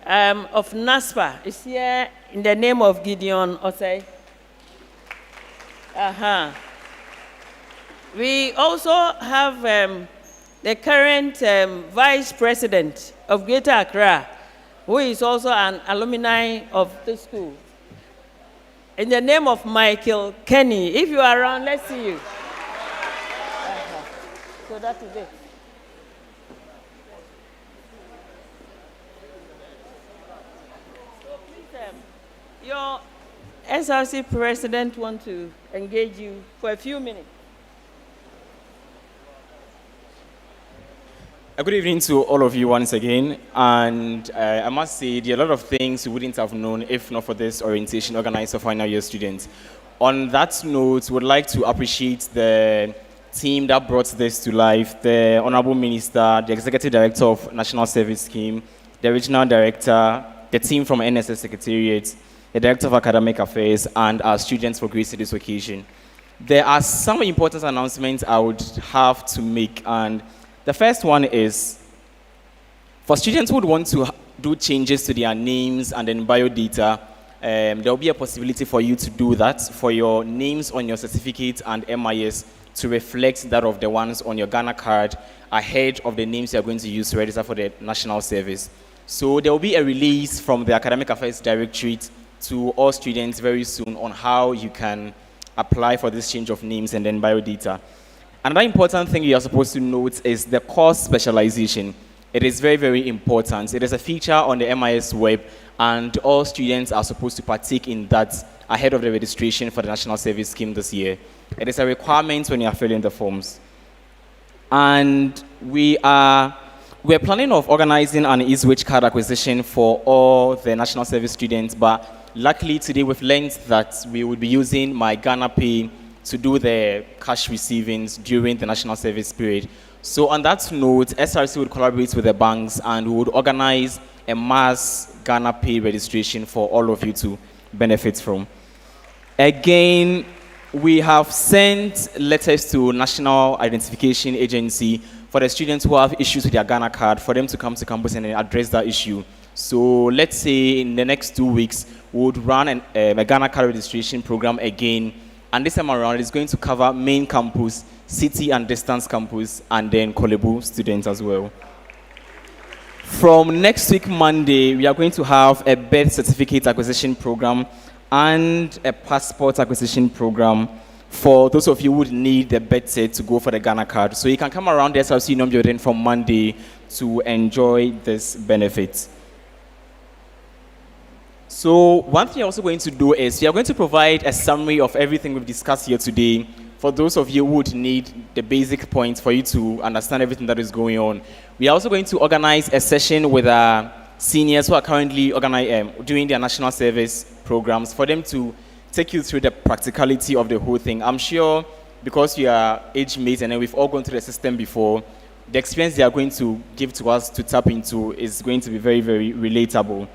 of NASPA is here in the name of Gideon Osei. We also have the current vice president of Greater Accra, who is also an alumni of the school. In the name of Michael Kenny. If you are around, let's see you. So that is it. Your SRC president wants to engage you for a few minutes. Good evening to all of you once again. And I must say, there are a lot of things you wouldn't have known if not for this orientation organized for final year students. On that note, would like to appreciate the team that brought this to life, the Honorable Minister, the Executive Director of National Service Scheme, the Regional Director, the team from NSS Secretariat, the Director of Academic Affairs, and our students for gracing this occasion. There are some important announcements I would have to make, and the first one is, for students who would want to do changes to their names and then biodata, there will be a possibility for you to do that for your names on your certificate and MIS to reflect that of the ones on your Ghana card ahead of the names you are going to use to register for the national service. So there will be a release from the Academic Affairs Directorate to all students very soon on how you can apply for this change of names and then biodata. Another important thing you are supposed to note is the course specialization. It is very, very important. It is a feature on the MIS web, and all students are supposed to partake in that ahead of the registration for the National Service Scheme this year. It is a requirement when you are filling the forms. And we're planning of organizing an EasyWage card acquisition for all the National Service students, but luckily today we've learned that we would be using my Ghana Pay to do the cash receivings during the national service period. So on that note, SRC would collaborate with the banks and we would organize a mass Ghana Pay registration for all of you to benefit from. Again, we have sent letters to National Identification Agency for the students who have issues with their Ghana card, for them to come to campus and address that issue. So let's say in the next 2 weeks, we would run a Ghana card registration program again. And this time around, it's going to cover main campus, city and distance campus, and then Kolebu students as well. From next week, Monday, we are going to have a birth certificate acquisition program and a passport acquisition program for those of you who would need the birth cert to go for the Ghana card. So you can come around the SRC building from Monday to enjoy this benefit. So one thing you're also going to do is we are going to provide a summary of everything we've discussed here today for those of you who would need the basic points for you to understand everything that is going on. We are also going to organize a session with our seniors who are currently doing their national service programs for them to take you through the practicality of the whole thing. I'm sure because you are age mates and we've all gone through the system before, the experience they are going to give to us to tap into is going to be very, very relatable.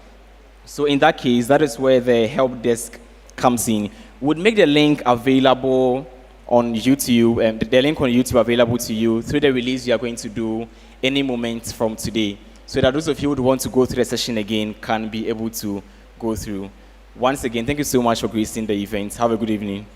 So in that case, that is where the help desk comes in. We'd make the link available on YouTube, the link on YouTube available to you through the release we are going to do any moment from today, so that those of you who want to go through the session again can be able to go through. Once again, thank you so much for gracing the event. Have a good evening.